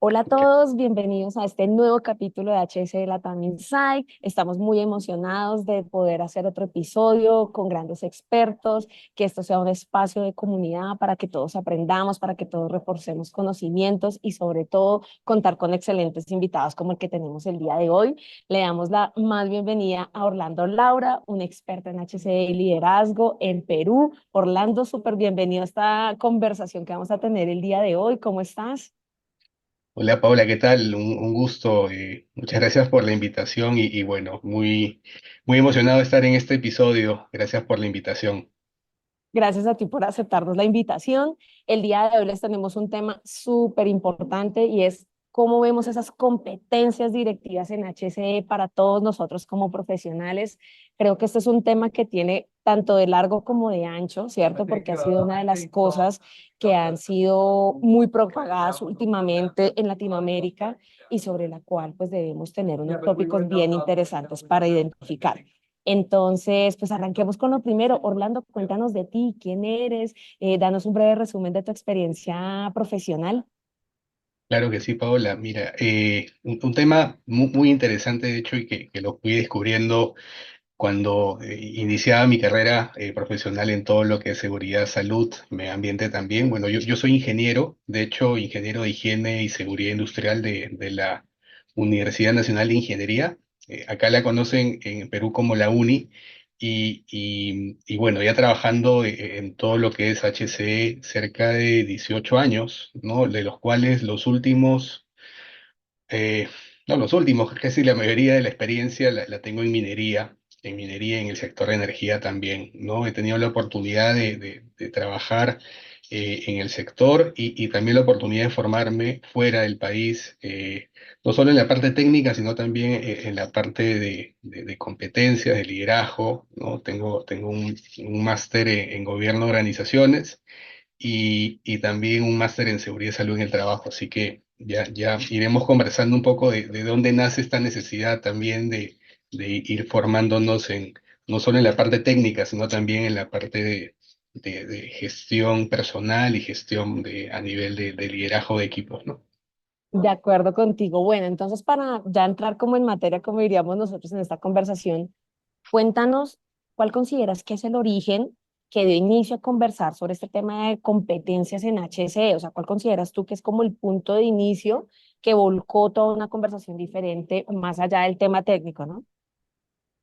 Hola a todos, bienvenidos a este nuevo capítulo de HC Latam Insight. Estamos muy emocionados de poder hacer otro episodio con grandes expertos, que esto sea un espacio de comunidad para que todos aprendamos, para que todos reforcemos conocimientos y sobre todo contar con excelentes invitados como el que tenemos el día de hoy. Le damos la más bienvenida a Orlando Laura, un experto en HC y liderazgo en Perú. Orlando, súper bienvenido a esta conversación que vamos a tener el día de hoy. ¿Cómo estás? Hola Paula, ¿qué tal? Un gusto. Muchas gracias por la invitación y bueno, muy emocionado de estar en este episodio. Gracias por la invitación. Gracias a ti por aceptarnos la invitación. El día de hoy les tenemos un tema súper importante y es cómo vemos esas competencias directivas en HCE para todos nosotros como profesionales. Creo que este es un tema que tiene tanto de largo como de ancho, ¿cierto? Porque ha sido una de las cosas que han sido muy propagadas últimamente en Latinoamérica y sobre la cual pues debemos tener unos tópicos bien interesantes para identificar. Entonces, pues arranquemos con lo primero. Orlando, cuéntanos de ti, quién eres, danos un breve resumen de tu experiencia profesional. Claro que sí, Paola. Mira, un tema muy interesante, de hecho, y que lo fui descubriendo cuando iniciaba mi carrera profesional en todo lo que es seguridad, salud, medio ambiente también. Bueno, yo soy ingeniero, de hecho, ingeniero de higiene y seguridad industrial de la Universidad Nacional de Ingeniería. Acá la conocen en Perú como la UNI. Y bueno, ya trabajando en todo lo que es HCE cerca de 18 años, ¿no? De los cuales los últimos, eh, no los últimos, casi la mayoría de la experiencia la tengo en minería, en el sector de energía también, ¿no? He tenido la oportunidad de trabajar en el sector y también la oportunidad de formarme fuera del país, no solo en la parte técnica, sino también en la parte de competencias, de liderazgo, ¿no? Tengo un máster en gobierno de organizaciones y también un máster en seguridad y salud en el trabajo. Así que ya iremos conversando un poco de dónde nace esta necesidad también de ir formándonos no solo en la parte técnica, sino también en la parte de gestión personal y gestión a nivel de liderazgo de equipos, ¿no? De acuerdo contigo. Bueno, entonces para ya entrar como en materia, como diríamos nosotros en esta conversación, cuéntanos cuál consideras que es el origen que dio inicio a conversar sobre este tema de competencias en HCE. O sea, ¿cuál consideras tú que es como el punto de inicio que volcó toda una conversación diferente más allá del tema técnico, ¿no?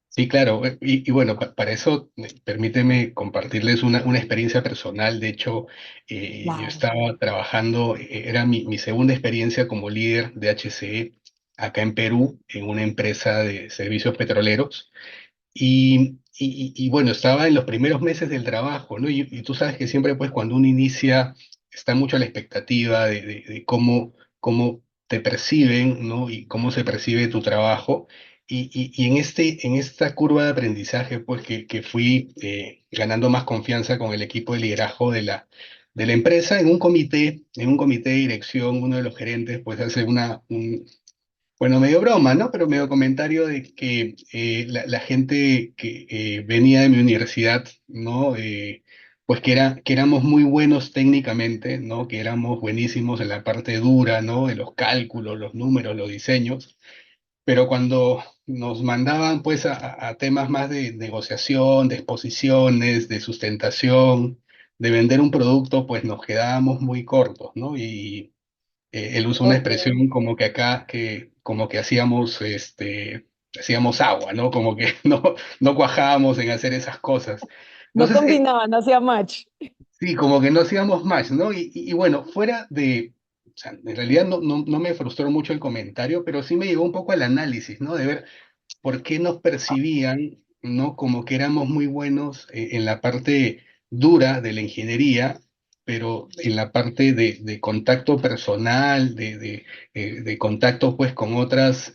Sí, claro. Y bueno, para eso permíteme compartirles una experiencia personal. De hecho, yo Claro. estaba trabajando, era mi segunda experiencia como líder de HCE acá en Perú, en una empresa de servicios petroleros. Y bueno, estaba en los primeros meses del trabajo, ¿no? Y tú sabes que siempre, pues, cuando uno inicia, está mucho a la expectativa de cómo te perciben, ¿no? Y cómo se percibe tu trabajo. Y en esta curva de aprendizaje, pues, que fui ganando más confianza con el equipo de liderazgo de la empresa, en un comité de dirección, uno de los gerentes, pues, hace bueno, medio broma, ¿no? Pero medio comentario de que la gente que venía de mi universidad, ¿no? Pues que éramos muy buenos técnicamente, ¿no? Que éramos buenísimos en la parte dura, ¿no? De los cálculos, los números, los diseños, pero cuando nos mandaban pues a temas más de negociación, de exposiciones, de sustentación, de vender un producto, pues nos quedábamos muy cortos, ¿no? Y él usa una Ok. expresión como que acá, como que hacíamos agua, ¿no? Como que no cuajábamos en hacer esas cosas. No Entonces, combinaban, no hacía match. sí, como que no hacíamos más, ¿no? Y bueno, o sea, en realidad no me frustró mucho el comentario, pero sí me llevó un poco al análisis, ¿no? De ver por qué nos percibían, ¿no? Como que éramos muy buenos en la parte dura de la ingeniería, pero en la parte de contacto personal, de contacto pues con otros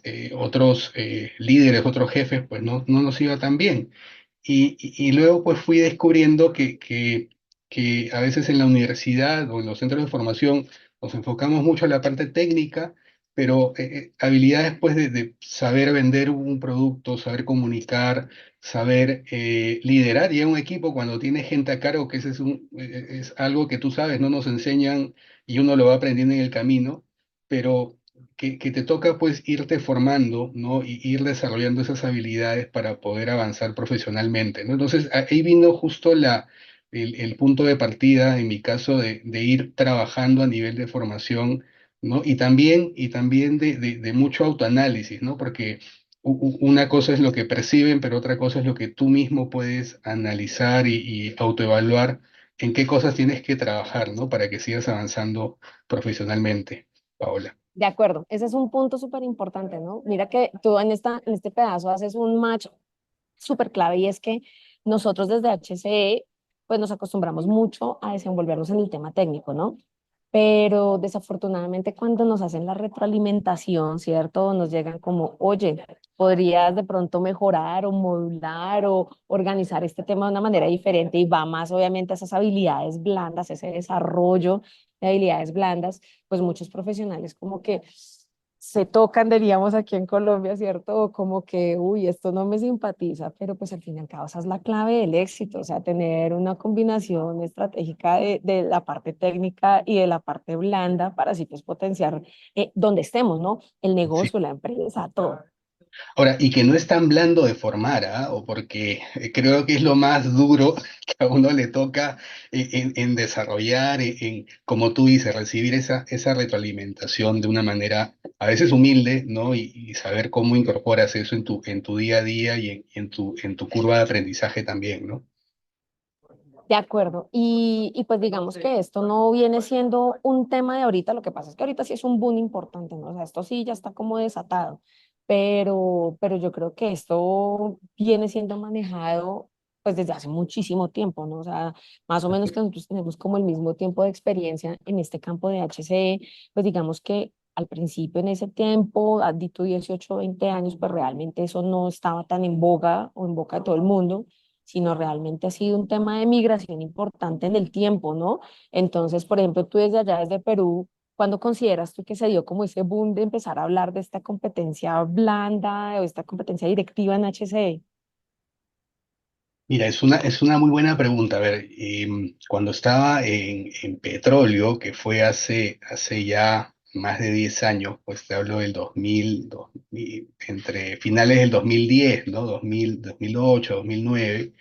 líderes, otros jefes, pues no nos iba tan bien. Y luego pues fui descubriendo que a veces en la universidad o en los centros de formación nos enfocamos mucho en la parte técnica, pero habilidades pues de saber vender un producto, saber comunicar, saber liderar y un equipo cuando tiene gente a cargo, que ese es algo que tú sabes, no nos enseñan y uno lo va aprendiendo en el camino, pero que te toca pues irte formando, ¿no? Y ir desarrollando esas habilidades para poder avanzar profesionalmente, ¿no? Entonces ahí vino justo el punto de partida, en mi caso, de ir trabajando a nivel de formación, ¿no? Y también de mucho autoanálisis, ¿no? Porque una cosa es lo que perciben, pero otra cosa es lo que tú mismo puedes analizar y autoevaluar en qué cosas tienes que trabajar, ¿no? Para que sigas avanzando profesionalmente, Paola. De acuerdo, ese es un punto súper importante, ¿no? Mira que tú en este pedazo haces un match súper clave y es que nosotros desde HCE pues nos acostumbramos mucho a desenvolvernos en el tema técnico, ¿no? Pero desafortunadamente cuando nos hacen la retroalimentación, ¿cierto? Nos llegan como, oye, podrías de pronto mejorar o modular o organizar este tema de una manera diferente y va más obviamente a esas habilidades blandas, ese desarrollo de habilidades blandas, pues muchos profesionales como que se tocan, diríamos aquí en Colombia, ¿cierto? O como que, uy, esto no me simpatiza, pero pues al fin y al cabo esa es la clave del éxito, o sea, tener una combinación estratégica de la parte técnica y de la parte blanda para así pues potenciar donde estemos, ¿no? El Sí. negocio, la empresa, todo. Ahora, y que no es tan blando de formar, ¿ah? O porque creo que es lo más duro que a uno le toca en desarrollar, como tú dices, recibir esa retroalimentación de una manera a veces humilde, ¿no? Y saber cómo incorporas eso en tu día a día y en tu curva de aprendizaje también, ¿no? De acuerdo. Y pues digamos que esto no viene siendo un tema de ahorita, lo que pasa es que ahorita sí es un boom importante, ¿no? O sea, esto sí ya está como desatado, pero yo creo que esto viene siendo manejado pues desde hace muchísimo tiempo, ¿no? O sea, más o menos que nosotros tenemos como el mismo tiempo de experiencia en este campo de HCE, pues digamos que al principio en ese tiempo, has dicho 18 o 20 años, pues realmente eso no estaba tan en boga o en boca de todo el mundo sino realmente ha sido un tema de migración importante en el tiempo, ¿no? Entonces, por ejemplo, tú desde allá, desde Perú, ¿cuándo consideras tú que se dio como ese boom de empezar a hablar de esta competencia blanda o esta competencia directiva en HCE? Mira, es una muy buena pregunta. A ver, cuando estaba en petróleo, que fue hace ya más de 10 años, pues te hablo del 2000, entre finales del 2010, ¿no? 2008, 2009.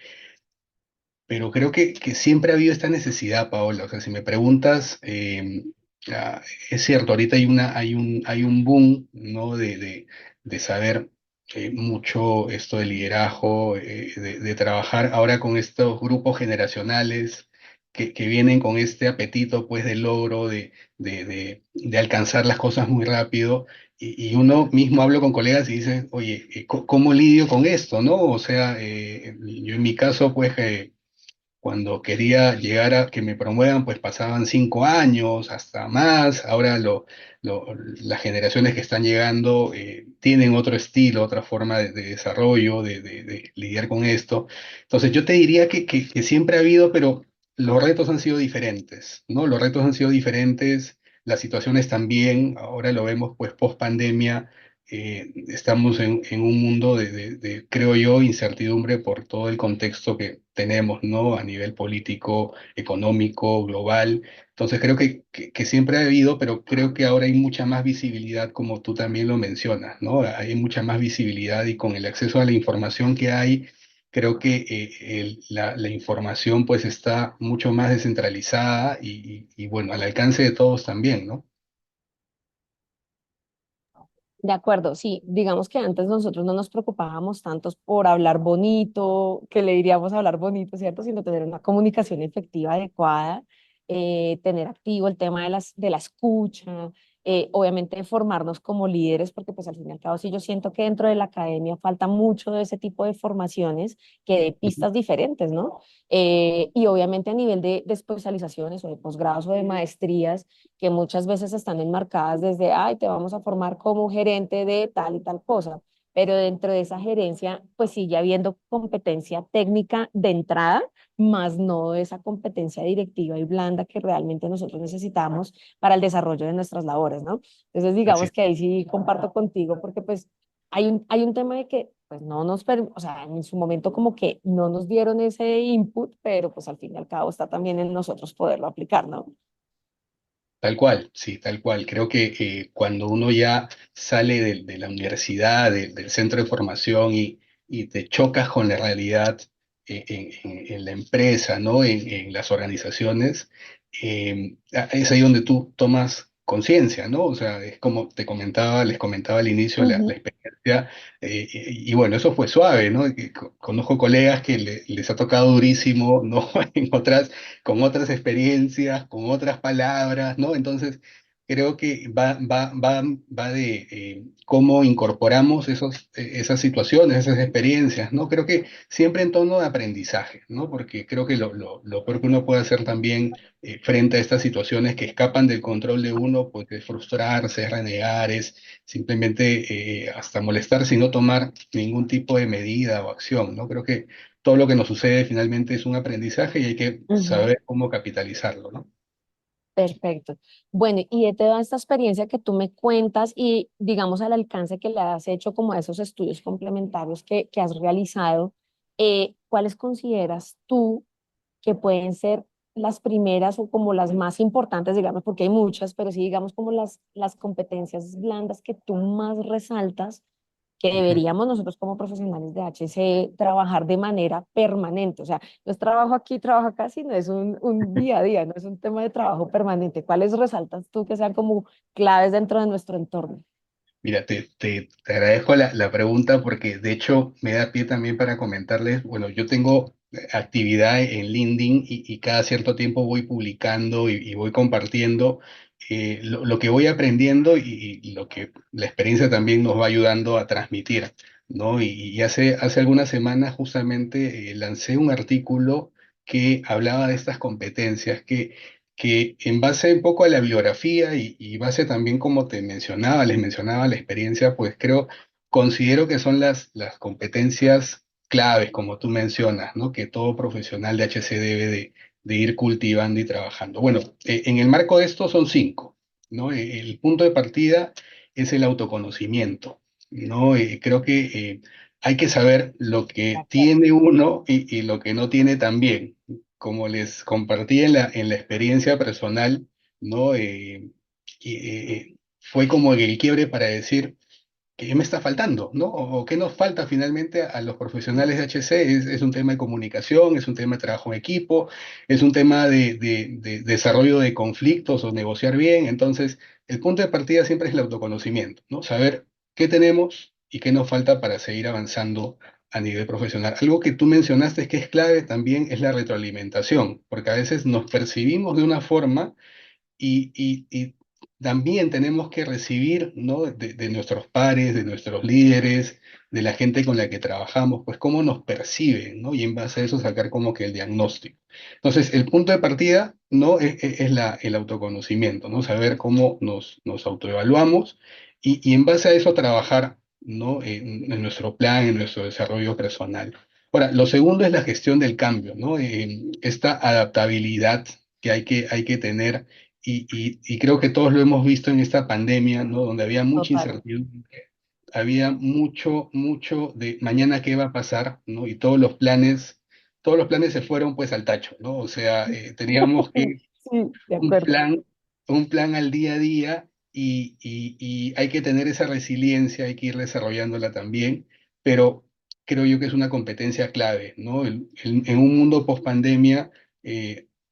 Pero creo que siempre ha habido esta necesidad, Paola. O sea, si me preguntas, ah, es cierto, ahorita hay un boom, ¿no? De saber mucho esto de liderazgo, de trabajar ahora con estos grupos generacionales que vienen con este apetito, pues, del logro, de alcanzar las cosas muy rápido. Y uno mismo hablo con colegas y dice, oye, ¿cómo lidio con esto, no? O sea, yo en mi caso, pues, cuando quería llegar a que me promuevan, pues pasaban 5 años, hasta más. Ahora las generaciones que están llegando tienen otro estilo, otra forma de desarrollo, de lidiar con esto. Entonces yo te diría que siempre ha habido, pero los retos han sido diferentes, ¿no? Los retos han sido diferentes, las situaciones también. Ahora lo vemos pues post pandemia. Estamos en un mundo creo yo, incertidumbre por todo el contexto que tenemos, ¿no? A nivel político, económico, global. Entonces creo que siempre ha habido, pero creo que ahora hay mucha más visibilidad, como tú también lo mencionas, ¿no? Hay mucha más visibilidad y con el acceso a la información que hay, creo que la información pues está mucho más descentralizada y bueno, al alcance de todos también, ¿no? De acuerdo, sí, digamos que antes nosotros no nos preocupábamos tantos por hablar bonito, que le diríamos hablar bonito, ¿cierto? Sino tener una comunicación efectiva adecuada, tener activo el tema de la escucha, obviamente formarnos como líderes, porque pues al fin y al cabo sí yo siento que dentro de la academia falta mucho de ese tipo de formaciones que de pistas diferentes, ¿no? Y obviamente a nivel de especializaciones o de posgrados o de maestrías que muchas veces están enmarcadas desde, ay, te vamos a formar como gerente de tal y tal cosa, pero dentro de esa gerencia, pues sigue habiendo competencia técnica de entrada, más no esa competencia directiva y blanda que realmente nosotros necesitamos para el desarrollo de nuestras labores, ¿no? Entonces, Así digamos es. que ahí sí comparto contigo, porque pues hay un tema de que pues no nos, o sea, en su momento como que no nos dieron ese input, pero pues al fin y al cabo está también en nosotros poderlo aplicar, ¿no? Tal cual, sí, tal cual. Creo que cuando uno ya sale de la universidad, del centro de formación y te chocas con la realidad en la empresa, ¿no? En las organizaciones, es ahí donde tú tomas conciencia, ¿no? O sea, es como te comentaba, les comentaba al inicio la Ujú, experiencia, y bueno, eso fue suave, ¿no? Que conozco colegas que les ha tocado durísimo, ¿no? En otras con otras experiencias, con otras palabras, ¿no? Entonces, creo que va de cómo incorporamos esas situaciones, esas experiencias, ¿no? Creo que siempre en tono de aprendizaje, ¿no? Porque creo que lo peor que uno puede hacer también frente a estas situaciones que escapan del control de uno, pues es frustrarse, es renegar, es simplemente hasta molestarse y no tomar ningún tipo de medida o acción, ¿no? Creo que todo lo que nos sucede finalmente es un aprendizaje y hay que ujú. saber cómo capitalizarlo, ¿no? Perfecto. Bueno, y de toda esta experiencia que tú me cuentas y digamos al alcance que le has hecho como a esos estudios complementarios que has realizado, ¿cuáles consideras tú que pueden ser las primeras o como las más importantes, digamos, porque hay muchas, pero sí digamos como las competencias blandas que tú más resaltas que Ujú. deberíamos nosotros como profesionales de HC trabajar de manera permanente? O sea, no es trabajo aquí, trabajo acá, sino es un día a día, no es un tema de trabajo permanente. ¿Cuáles resaltas tú que sean como claves dentro de nuestro entorno? Mira, te agradezco la pregunta porque de hecho me da pie también para comentarles, bueno, yo tengo actividad en LinkedIn y cada cierto tiempo voy publicando y voy compartiendo lo que voy aprendiendo y lo que la experiencia también nos va ayudando a transmitir, ¿no? Y hace algunas semanas justamente lancé un artículo que hablaba de estas competencias que en base un poco a la bibliografía y base también como te mencionaba, les mencionaba la experiencia, pues considero que son las competencias claves, como tú mencionas, ¿no? Que todo profesional de HC debe de ir cultivando y trabajando. Bueno, en el marco de esto son cinco, ¿no? El punto de partida es el autoconocimiento, ¿no? Creo que hay que saber lo De que acuerdo. tiene uno y lo que no tiene también, como les compartí en la experiencia personal, ¿no? Fue como el quiebre para decir qué me está faltando, ¿no? O qué nos falta finalmente a los profesionales de HC. Es un tema de comunicación, es un tema de trabajo en equipo, es un tema de desarrollo de conflictos o negociar bien. Entonces, el punto de partida siempre es el autoconocimiento, ¿no? Saber qué tenemos y qué nos falta para seguir avanzando a nivel profesional. Algo que tú mencionaste que es clave también es la retroalimentación, porque a veces nos percibimos de una forma y también tenemos que recibir, ¿no? De nuestros pares, de nuestros líderes, de la gente con la que trabajamos, pues cómo nos perciben, ¿no? Y en base a eso sacar como que el diagnóstico. Entonces, el punto de partida, ¿no? Es el autoconocimiento, ¿no? Saber cómo nos autoevaluamos y en base a eso trabajar, ¿no? En nuestro plan, en nuestro desarrollo personal. Ahora, lo segundo es la gestión del cambio, ¿no? Esta adaptabilidad que hay que tener y creo que todos lo hemos visto en esta pandemia, ¿no? Donde había mucha Total. incertidumbre, había mucho de mañana qué va a pasar, ¿no? Y todos los planes se fueron pues al tacho, ¿no? O sea, teníamos que Sí, de un acuerdo. un plan al día a día y hay que tener esa resiliencia, hay que ir desarrollándola también, pero creo yo que es una competencia clave, ¿no? En un mundo post pandemia,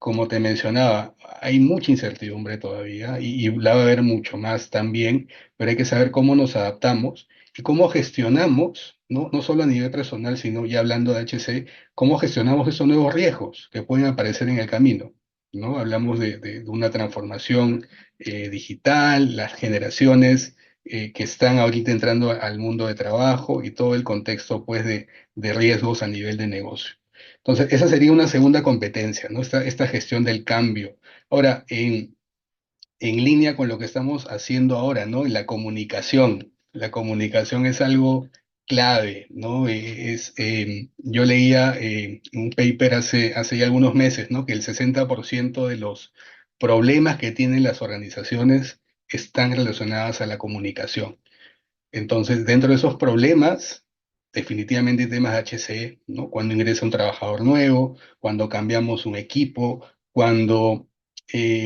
como te mencionaba, hay mucha incertidumbre todavía y la va a haber mucho más también, pero hay que saber cómo nos adaptamos y cómo gestionamos, ¿no? No solo a nivel personal, sino ya hablando de HC, cómo gestionamos esos nuevos riesgos que pueden aparecer en el camino. ¿No? Hablamos de una transformación digital, las generaciones que están ahorita entrando al mundo de trabajo y todo el contexto, pues, de riesgos a nivel de negocio. Entonces, esa sería una segunda competencia, ¿no? Esta gestión del cambio. Ahora, en línea con lo que estamos haciendo ahora, ¿no? La comunicación. La comunicación es algo clave, ¿no? Yo leía un paper hace ya algunos meses, ¿no? Que el 60% de los problemas que tienen las organizaciones están relacionadas a la comunicación. Entonces, dentro de esos problemas, definitivamente hay temas de HCE, ¿no? Cuando ingresa un trabajador nuevo, cuando cambiamos un equipo, cuando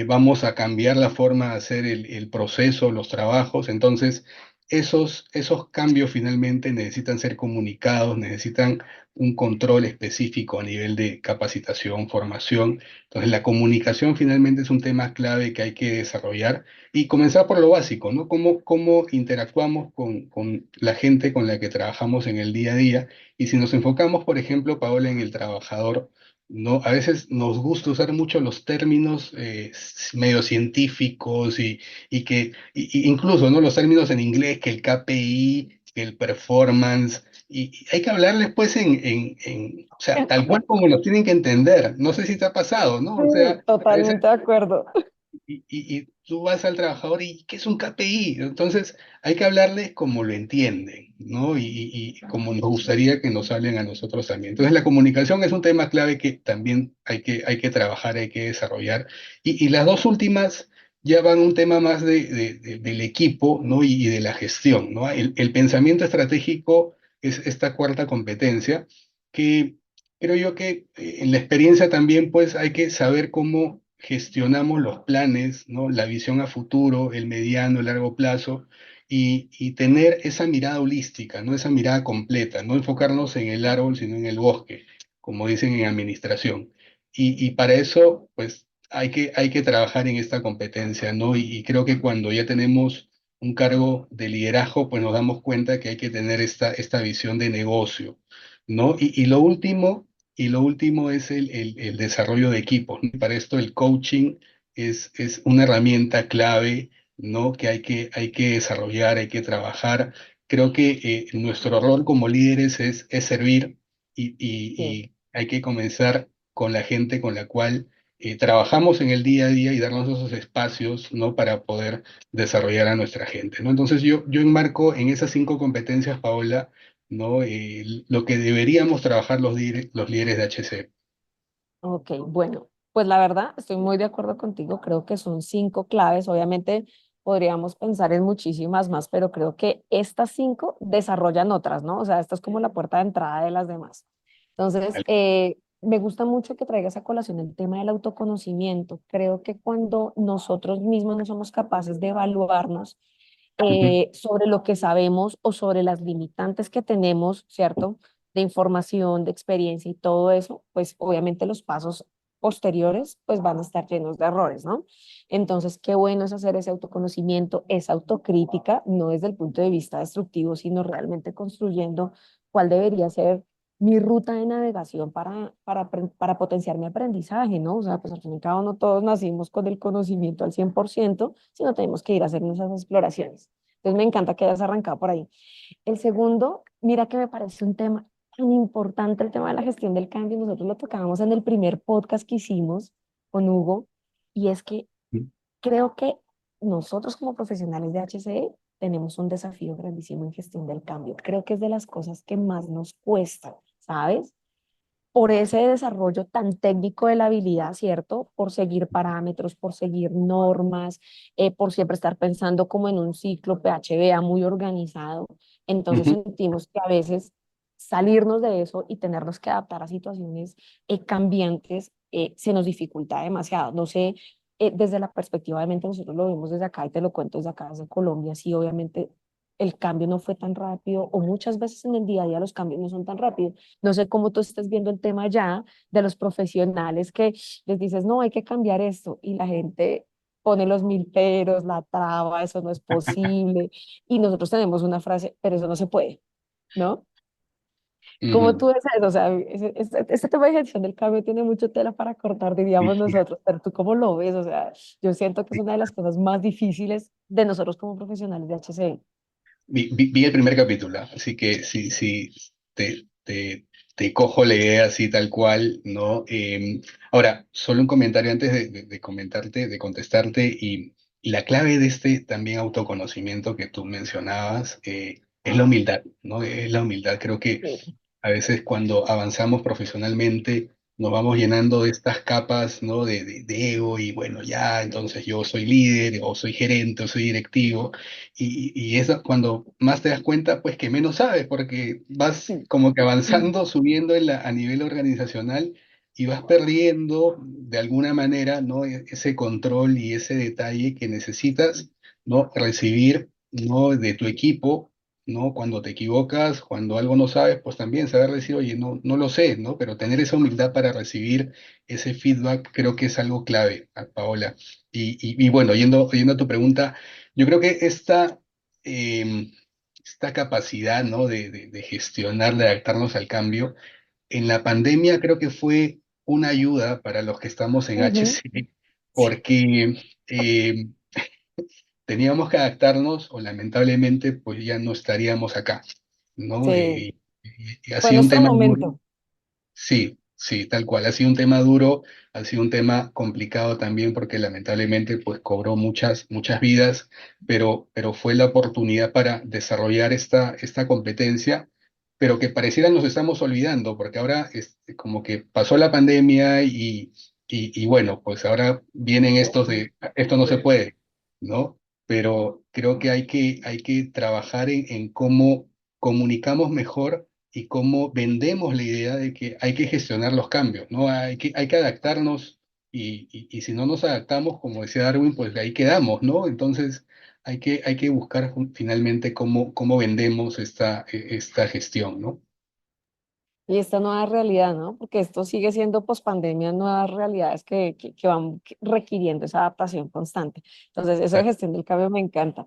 vamos a cambiar la forma de hacer el proceso, los trabajos. Entonces, esos cambios finalmente necesitan ser comunicados, necesitan un control específico a nivel de capacitación, formación. Entonces, la comunicación finalmente es un tema clave que hay que desarrollar y comenzar por lo básico, ¿no? Cómo interactuamos con la gente con la que trabajamos en el día a día. Y si nos enfocamos, por ejemplo, Paola, en el trabajador, ¿no? A veces nos gusta usar mucho los términos medio científicos y incluso, ¿no? Los términos en inglés, que el KPI, que el performance, y hay que hablarles pues o sea, tal cual como lo tienen que entender. No sé si te ha pasado, ¿no? Sí, O sea, a veces totalmente de acuerdo. y tú vas al trabajador y ¿qué es un KPI? Entonces hay que hablarles como lo entienden, ¿no? Y como nos gustaría que nos hablen a nosotros también. Entonces la comunicación es un tema clave que también hay que trabajar, hay que desarrollar. Y las dos últimas ya van un tema más del equipo, ¿no? Y de la gestión, ¿no? El pensamiento estratégico es esta cuarta competencia que creo yo que en la experiencia también pues hay que saber cómo gestionamos los planes, ¿no? La visión a futuro, el mediano, el largo plazo y tener esa mirada holística, ¿no? Esa mirada completa, no enfocarnos en el árbol, sino en el bosque, como dicen en administración. Y para eso pues hay que trabajar en esta competencia, ¿no? Y creo que cuando ya tenemos un cargo de liderazgo, pues nos damos cuenta que hay que tener esta visión de negocio, ¿no? Y lo último es el desarrollo de equipos, ¿no? Para esto el coaching es una herramienta clave, ¿no? Que hay que desarrollar, hay que trabajar. Creo que nuestro rol como líderes es servir y, Sí. y hay que comenzar con la gente con la cual trabajamos en el día a día y darnos esos espacios, ¿no? Para poder desarrollar a nuestra gente, ¿no? Entonces yo enmarco en esas 5 competencias, Paola, ¿no? Lo que deberíamos trabajar los líderes de HC. Ok, bueno, pues la verdad estoy muy de acuerdo contigo, creo que son 5 claves, obviamente podríamos pensar en muchísimas más, pero creo que estas 5 desarrollan otras, ¿no? O sea, esta es como la puerta de entrada de las demás. Entonces, me gusta mucho que traigas a colación el tema del autoconocimiento. Creo que cuando nosotros mismos no somos capaces de evaluarnos Ujú, sobre lo que sabemos o sobre las limitantes que tenemos, ¿cierto? De información, de experiencia y todo eso, pues obviamente los pasos posteriores pues van a estar llenos de errores, ¿no? Entonces, qué bueno es hacer ese autoconocimiento, esa autocrítica, no desde el punto de vista destructivo, sino realmente construyendo cuál debería ser mi ruta de navegación para potenciar mi aprendizaje, ¿no? O sea, pues al fin y al cabo no todos nacimos con el conocimiento al 100%, sino tenemos que ir a hacer esas exploraciones. Entonces me encanta que hayas arrancado por ahí. El segundo, mira que me parece un tema tan importante, el tema de la gestión del cambio. Nosotros lo tocábamos en el primer podcast que hicimos con Hugo, y es que ujú. creo que nosotros como profesionales de HCE tenemos un desafío grandísimo en gestión del cambio. Creo que es de las cosas que más nos cuesta, ¿sabes? Por ese desarrollo tan técnico de la habilidad, ¿cierto? Por seguir parámetros, por seguir normas, por siempre estar pensando como en un ciclo PHBA muy organizado. Entonces Ujú. sentimos que a veces salirnos de eso y tenernos que adaptar a situaciones cambiantes se nos dificulta demasiado. No sé, desde la perspectiva, obviamente nosotros lo vemos desde acá y te lo cuento desde acá, desde Colombia, sí, obviamente el cambio no fue tan rápido o muchas veces en el día a día los cambios no son tan rápidos. No sé cómo tú estés viendo el tema ya de los profesionales que les dices, no, hay que cambiar esto y la gente pone los mil peros, la traba, eso no es posible. Y nosotros tenemos una frase, pero eso no se puede, ¿no? ¿Cómo Ujú. tú ves eso? O sea, este tema de gestión del cambio tiene mucho tela para cortar, Sí, diríamos sí, nosotros, pero tú cómo lo ves? O sea, yo siento que es sí. una de las cosas más difíciles de nosotros como profesionales de HCI. Vi el primer capítulo, así que sí, te cojo la idea así tal cual, ¿no? Ahora, solo un comentario antes de comentarte, de contestarte, y la clave de este también autoconocimiento que tú mencionabas es la humildad, ¿no? Es la humildad. Creo que Sí, a veces cuando avanzamos profesionalmente nos vamos llenando de estas capas, ¿no? De ego y bueno, ya, entonces yo soy líder o soy gerente o soy directivo y es cuando más te das cuenta pues que menos sabes porque vas sí. como que avanzando, subiendo a nivel organizacional y vas perdiendo de alguna manera, ¿no? Ese control y ese detalle que necesitas, ¿no? Recibir, ¿no? De tu equipo, ¿no? Cuando te equivocas, cuando algo no sabes, pues también saber decir, oye, no lo sé, ¿no? Pero tener esa humildad para recibir ese feedback creo que es algo clave, Paola. Y bueno, yendo a tu pregunta, yo creo que esta capacidad, ¿no? De gestionar, de adaptarnos al cambio, en la pandemia creo que fue una ayuda para los que estamos en Ujú. HC, Sí. porque eh, teníamos que adaptarnos o lamentablemente pues ya no estaríamos acá, ¿no? Sí, Y ha fue sido un nuestro tema duro. momento. Sí, sí, tal cual. Ha sido un tema duro, ha sido un tema complicado también porque lamentablemente pues cobró muchas vidas, pero fue la oportunidad para desarrollar esta competencia, pero que pareciera nos estamos olvidando porque ahora es como que pasó la pandemia y bueno, pues ahora vienen estos de, esto no se puede, ¿no? Pero creo que hay que trabajar en cómo comunicamos mejor y cómo vendemos la idea de que hay que gestionar los cambios, ¿no? Hay que adaptarnos y si no nos adaptamos, como decía Darwin, pues ahí quedamos, ¿no? Entonces hay que buscar finalmente cómo vendemos esta gestión, ¿no? Y esta nueva realidad, ¿no? Porque esto sigue siendo pospandemia, nuevas realidades que van requiriendo esa adaptación constante. Entonces, eso de Exacto. gestión del cambio me encanta.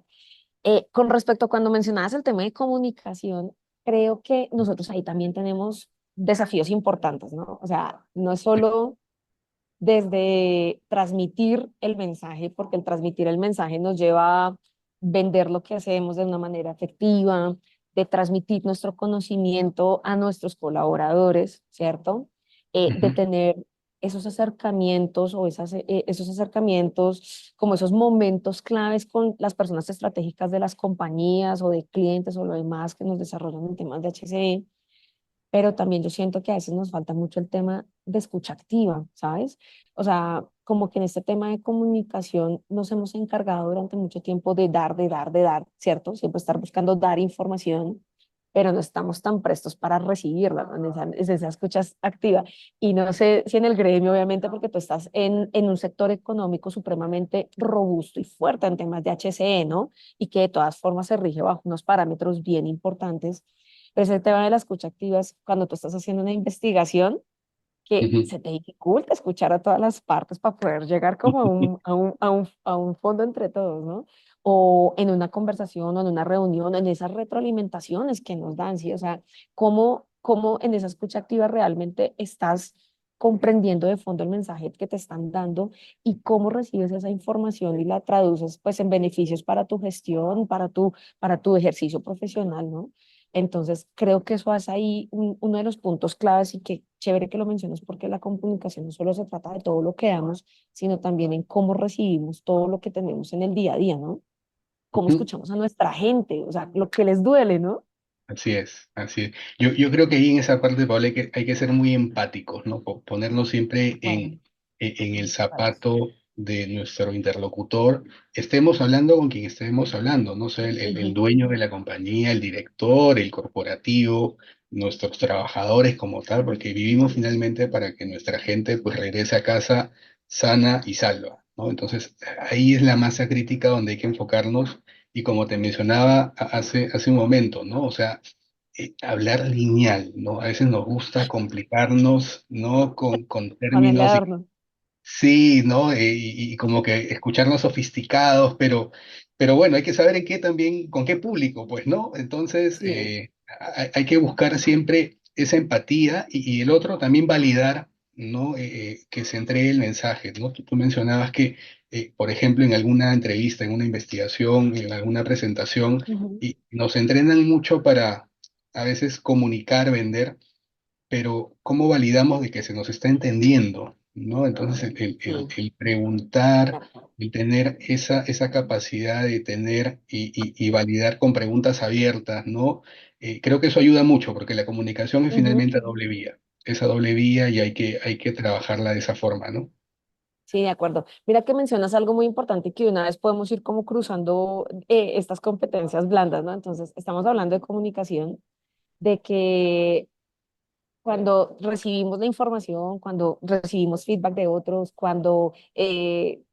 Con respecto a cuando mencionabas el tema de comunicación, creo que nosotros ahí también tenemos desafíos importantes, ¿no? O sea, no es solo desde transmitir el mensaje, porque el transmitir el mensaje nos lleva a vender lo que hacemos de una manera efectiva, de transmitir nuestro conocimiento a nuestros colaboradores, ¿cierto? De Ujú, tener esos acercamientos o esos acercamientos, como esos momentos claves con las personas estratégicas de las compañías o de clientes o lo demás que nos desarrollan en temas de HCE, pero también yo siento que a veces nos falta mucho el tema de escucha activa, ¿sabes? O sea, como que en este tema de comunicación nos hemos encargado durante mucho tiempo de dar, de dar, de dar, ¿cierto? Siempre estar buscando dar información, pero no estamos tan prestos para recibirla, ¿no? En esa escucha activa. Y no sé si en el gremio, obviamente, porque tú estás en un sector económico supremamente robusto y fuerte en temas de HCE, ¿no? Y que de todas formas se rige bajo unos parámetros bien importantes, pero ese tema de la escucha activa es cuando tú estás haciendo una investigación que ujú. se te dificulta escuchar a todas las partes para poder llegar como a un fondo entre todos, ¿no? O en una conversación o en una reunión, en esas retroalimentaciones que nos dan, ¿sí? O sea, cómo en esa escucha activa realmente estás comprendiendo de fondo el mensaje que te están dando y cómo recibes esa información y la traduces pues en beneficios para tu gestión, para tu ejercicio profesional, ¿no? Entonces, creo que eso es ahí uno de los puntos claves y que chévere que lo mencionas porque la comunicación no solo se trata de todo lo que damos, sino también en cómo recibimos todo lo que tenemos en el día a día, ¿no? Cómo Ujú. escuchamos a nuestra gente, o sea, lo que les duele, ¿no? Así es, así es. Yo creo que ahí en esa parte, Pablo, hay que ser muy empáticos, ¿no? Ponernos siempre Bueno, en el me parece. zapato de nuestro interlocutor, estemos hablando con quien estemos hablando, no sé, el Ujú, dueño de la compañía, el director, el corporativo, nuestros trabajadores como tal, porque vivimos finalmente para que nuestra gente pues regrese a casa sana y salva, ¿no? Entonces, ahí es la masa crítica donde hay que enfocarnos y como te mencionaba hace un momento, ¿no? O sea, hablar lineal, ¿no? A veces nos gusta complicarnos, ¿no? Con con el términos, adorno. sí, ¿no? Y como que escucharnos sofisticados, pero bueno, hay que saber en qué también, con qué público, pues, ¿no? Entonces, Sí. hay que buscar siempre esa empatía y el otro también validar, ¿no? Que se entregue el mensaje, ¿no? Tú mencionabas que, por ejemplo, en alguna entrevista, en una investigación, en alguna presentación, Ujú, y nos entrenan mucho para a veces comunicar, vender, pero ¿cómo validamos de que se nos está entendiendo? ¿No? Entonces, sí, el de preguntar, acuerdo. el tener esa capacidad de tener y validar con preguntas abiertas, ¿no? Creo que eso ayuda mucho, porque la comunicación es Ujú. finalmente a doble vía. Es a doble vía y hay que trabajarla de esa forma, ¿no? Sí, de acuerdo. Mira que mencionas algo muy importante que una vez podemos ir como cruzando estas competencias blandas, ¿no? Entonces, estamos hablando de comunicación, de que cuando recibimos la información, cuando recibimos feedback de otros, cuando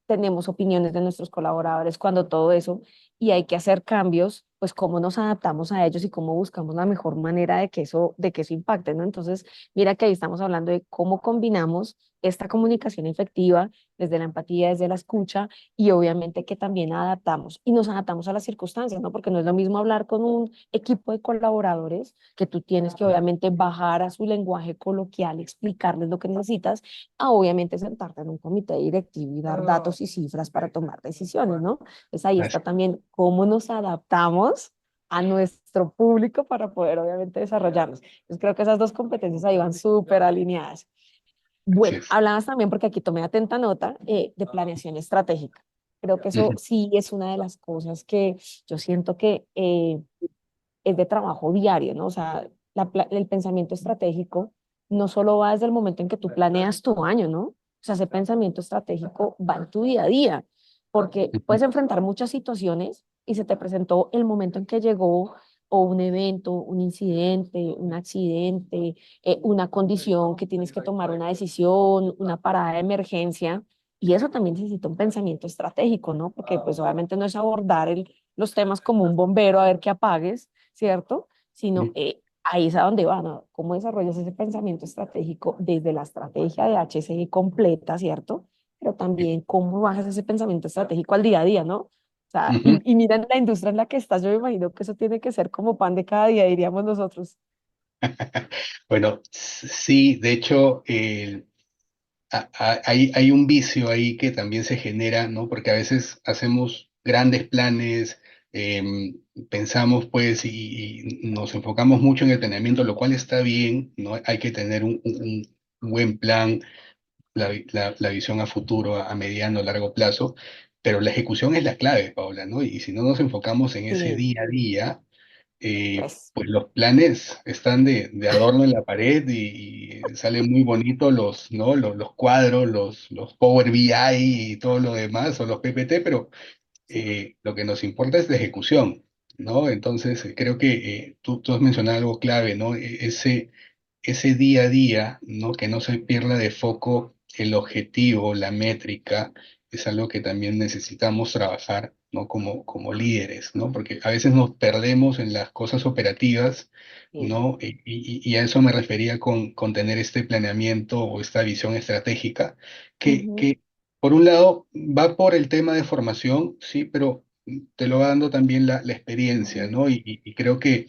tenemos opiniones de nuestros colaboradores, cuando todo eso, y hay que hacer cambios, pues cómo nos adaptamos a ellos y cómo buscamos la mejor manera de que eso impacte, ¿no? Entonces, mira que ahí estamos hablando de cómo combinamos esta comunicación efectiva desde la empatía, desde la escucha y obviamente que también adaptamos y nos adaptamos a las circunstancias, ¿no? Porque no es lo mismo hablar con un equipo de colaboradores que tú tienes que obviamente bajar a su lenguaje coloquial, explicarles lo que necesitas, a obviamente sentarte en un comité directivo y dar datos y cifras para tomar decisiones, ¿no? Entonces ahí Así está también cómo nos adaptamos a nuestro público para poder obviamente desarrollarnos. Entonces creo que esas dos competencias ahí van súper alineadas. así Bueno, es. hablabas también, porque aquí tomé atenta nota, de planeación estratégica. Creo que eso Ujú, sí es una de las cosas que yo siento que es de trabajo diario, ¿no? O sea, el pensamiento estratégico no solo va desde el momento en que tú planeas tu año, ¿no? O sea, ese pensamiento estratégico va en tu día a día, porque ujú, puedes enfrentar muchas situaciones y se te presentó el momento en que llegó o un evento, un incidente, un accidente, una condición que tienes que tomar una decisión, una parada de emergencia. Y eso también necesita un pensamiento estratégico, ¿no? Porque pues obviamente no es abordar los temas como un bombero a ver qué apagues, ¿cierto? Sino ujú. ahí es a donde va, ¿no? ¿Cómo desarrollas ese pensamiento estratégico desde la estrategia de HCI completa, ¿cierto? Pero también cómo bajas ese pensamiento estratégico al día a día, ¿no? O sea, Ujú. y mira en la industria en la que estás, yo me imagino que eso tiene que ser como pan de cada día, diríamos nosotros. Bueno, sí, de hecho, hay un vicio ahí que también se genera, ¿no? Porque a veces hacemos grandes planes, pensamos pues y nos enfocamos mucho en el planeamiento, lo cual está bien, ¿no? Hay que tener un buen plan, la visión a futuro, a mediano, largo plazo, pero la ejecución es la clave, Paula, ¿no? Y si no nos enfocamos en ese Sí, día a día, pues, pues los planes están de adorno en la pared y salen muy bonitos ¿no? Los cuadros, los Power BI y todo lo demás, o los PPT, pero sí. lo que nos importa es la ejecución, ¿no? Entonces, creo que tú has mencionado algo clave, ¿no? Ese día a día, ¿no? Que no se pierda de foco el objetivo, la métrica, es algo que también necesitamos trabajar, ¿no? Como líderes, ¿no? Porque a veces nos perdemos en las cosas operativas, Sí. ¿no? Y a eso me refería con tener este planeamiento o esta visión estratégica, Ujú, que por un lado va por el tema de formación, sí, pero te lo va dando también la experiencia, ujú, ¿no? Y creo que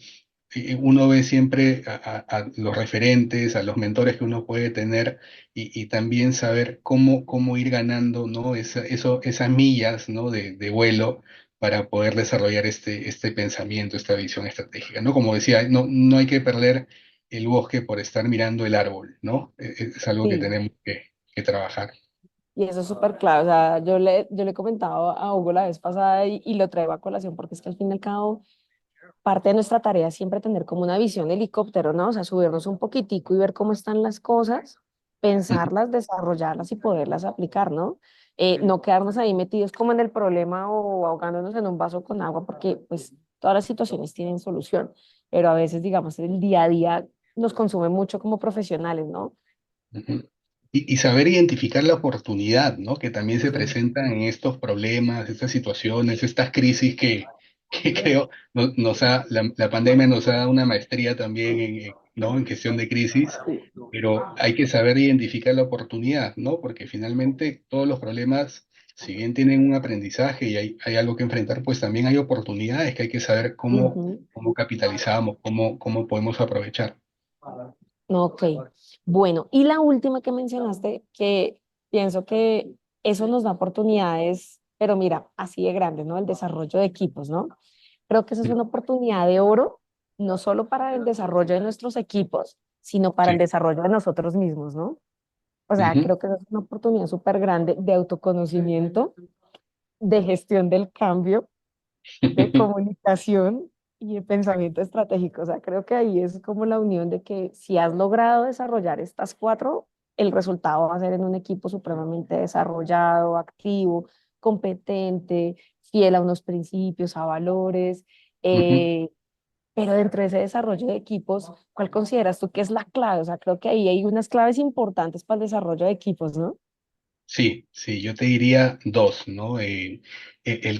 uno ve siempre a los referentes, a los mentores que uno puede tener y también saber cómo ir ganando, ¿no? Esas millas, ¿no? de vuelo para poder desarrollar este pensamiento, esta visión estratégica, ¿no? Como decía, no hay que perder el bosque por estar mirando el árbol, ¿no? Es algo que sí. tenemos que trabajar. Y eso es súper clave. O sea, yo le he comentado a Hugo la vez pasada y lo traigo a colación porque es que al fin y al cabo parte de nuestra tarea es siempre tener como una visión de helicóptero, ¿no? O sea, subirnos un poquitico y ver cómo están las cosas, Ujú, pensarlas, desarrollarlas y poderlas aplicar, ¿no? No quedarnos ahí metidos como en el problema o ahogándonos en un vaso con agua, porque pues todas las situaciones tienen solución, pero a veces, digamos, el día a día nos consume mucho como profesionales, ¿no? ujú. Y saber identificar la oportunidad, ¿no? Que también se Sí. presentan en estos problemas, estas situaciones, estas crisis que creo la pandemia nos ha dado una maestría también ¿no? En gestión de crisis, pero hay que saber identificar la oportunidad, ¿no? Porque finalmente todos los problemas, si bien tienen un aprendizaje y hay algo que enfrentar, pues también hay oportunidades que hay que saber Ujú. cómo capitalizamos, cómo podemos aprovechar. Ok, bueno, y la última que mencionaste, que pienso que eso nos da oportunidades, pero mira, así de grande, ¿no? El desarrollo de equipos, ¿no? Creo que eso es una oportunidad de oro, no solo para el desarrollo de nuestros equipos, sino para el Sí. desarrollo de nosotros mismos, ¿no? O sea, Ujú, creo que eso es una oportunidad súper grande de autoconocimiento, de gestión del cambio, de comunicación y de pensamiento estratégico. O sea, creo que ahí es como la unión de que si has logrado desarrollar estas cuatro, el resultado va a ser en un equipo supremamente desarrollado, activo, competente, fiel a unos principios, a valores, ujú. eh, pero dentro de ese desarrollo de equipos, ¿cuál consideras tú que es la clave? O sea, creo que ahí hay unas claves importantes para el desarrollo de equipos, ¿no? Sí, sí, yo te diría dos, ¿no? El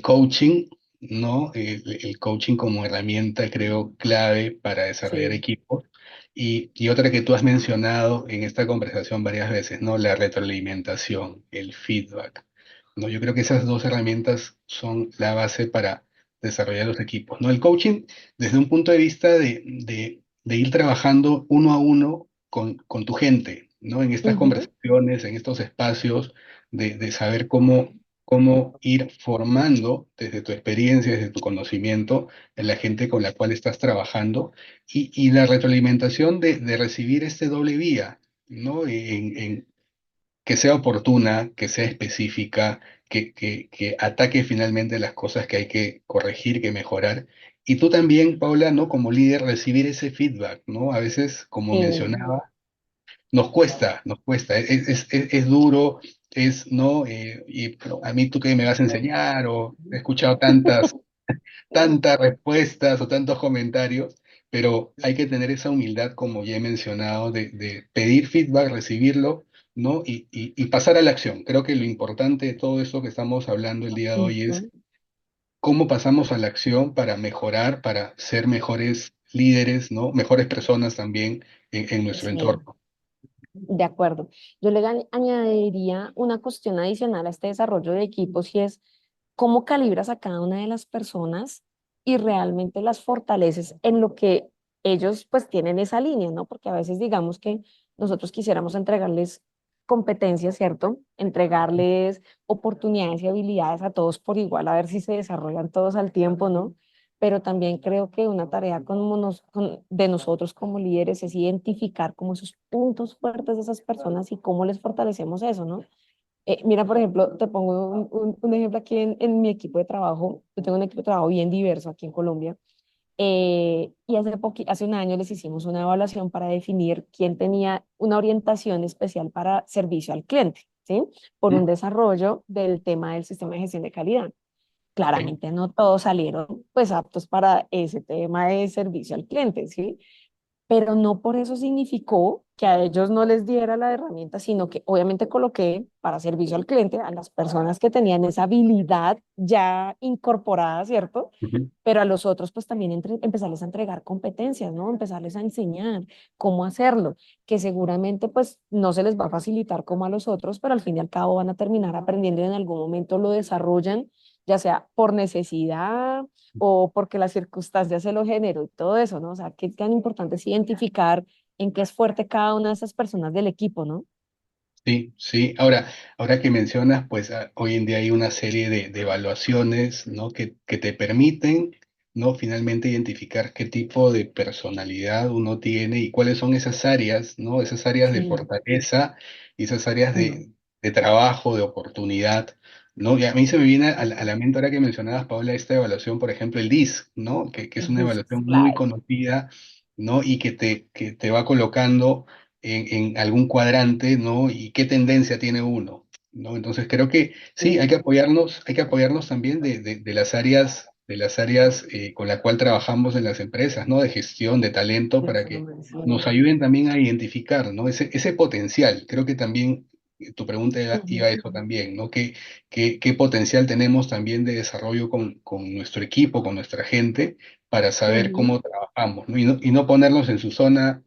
coaching, ¿no? El coaching como herramienta creo clave para desarrollar Sí. equipos. Y otra que tú has mencionado en esta conversación varias veces, ¿no? La retroalimentación, el feedback, ¿no? Yo creo que esas dos herramientas son la base para desarrollar los equipos, ¿no? El coaching desde un punto de vista de ir trabajando uno a uno con tu gente, ¿no? En estas Ujú. conversaciones, en estos espacios de saber cómo ir formando desde tu experiencia, desde tu conocimiento, en la gente con la cual estás trabajando y la retroalimentación de recibir este doble vía, ¿no? Que sea oportuna, que sea específica, que ataque finalmente las cosas que hay que corregir, que mejorar. Y tú también, Paula, ¿no? Como líder, recibir ese feedback, ¿no? A veces, como Sí. mencionaba, nos cuesta, es duro, ¿no? Pero a mí tú qué me vas a enseñar, o he escuchado tantas respuestas o tantos comentarios, pero hay que tener esa humildad, como ya he mencionado, de pedir feedback, recibirlo, ¿no? Y pasar a la acción. Creo que lo importante de todo esto que estamos hablando el día de hoy es Ujú. cómo pasamos a la acción para mejorar, para ser mejores líderes, ¿no? Mejores personas también en nuestro Sí. entorno. De acuerdo. Yo le añadiría una cuestión adicional a este desarrollo de equipos y es cómo calibras a cada una de las personas y realmente las fortaleces en lo que ellos pues tienen esa línea, ¿no? Porque a veces digamos que nosotros quisiéramos entregarles competencias, ¿cierto? Entregarles oportunidades y habilidades a todos por igual, a ver si se desarrollan todos al tiempo, ¿no? Pero también creo que una tarea de nosotros como líderes es identificar como esos puntos fuertes de esas personas y cómo les fortalecemos eso, ¿no? Mira, por ejemplo, te pongo un ejemplo aquí en mi equipo de trabajo. Yo tengo un equipo de trabajo bien diverso aquí en Colombia. Y hace un año les hicimos una evaluación para definir quién tenía una orientación especial para servicio al cliente, ¿sí? Por un ¿Mm? desarrollo del tema del sistema de gestión de calidad. Ok. Claramente no todos salieron pues aptos para ese tema de servicio al cliente, ¿sí? Pero no por eso significó que a ellos no les diera la herramienta, sino que obviamente coloqué para servicio al cliente a las personas que tenían esa habilidad ya incorporada, ¿cierto? Ujú. Pero a los otros pues también empezarles a entregar competencias, ¿no? Empezarles a enseñar cómo hacerlo, que seguramente pues no se les va a facilitar como a los otros, pero al fin y al cabo van a terminar aprendiendo y en algún momento lo desarrollan, ya sea por necesidad o porque las circunstancias se lo generó y todo eso, ¿no? O sea, qué tan importante es identificar en qué es fuerte cada una de esas personas del equipo, ¿no? Sí, sí. Ahora que mencionas, pues hoy en día hay una serie de evaluaciones, ¿no? Que te permiten, ¿no? Finalmente identificar qué tipo de personalidad uno tiene y cuáles son esas áreas, ¿no? Esas áreas de Sí. fortaleza y esas áreas Mm. de trabajo, de oportunidad, ¿no? Y a mí se me viene a la mente ahora que mencionabas, Paula, esta evaluación, por ejemplo, el DISC, ¿no? Que es El una disco es evaluación muy clave. conocida, ¿no? Y que te va colocando en algún cuadrante, ¿no? Y qué tendencia tiene uno, ¿no? Entonces creo que sí, Sí. hay que apoyarnos también de las áreas con la cual trabajamos en las empresas, ¿no? De gestión, de talento, De para que formación. nos ayuden también a identificar, ¿no? Ese potencial. Creo que también tu pregunta iba a Ujú. eso también, ¿no? ¿Qué potencial tenemos también de desarrollo con nuestro equipo, con nuestra gente, para saber Ujú. cómo trabajamos, ¿no? Y no ponernos en su zona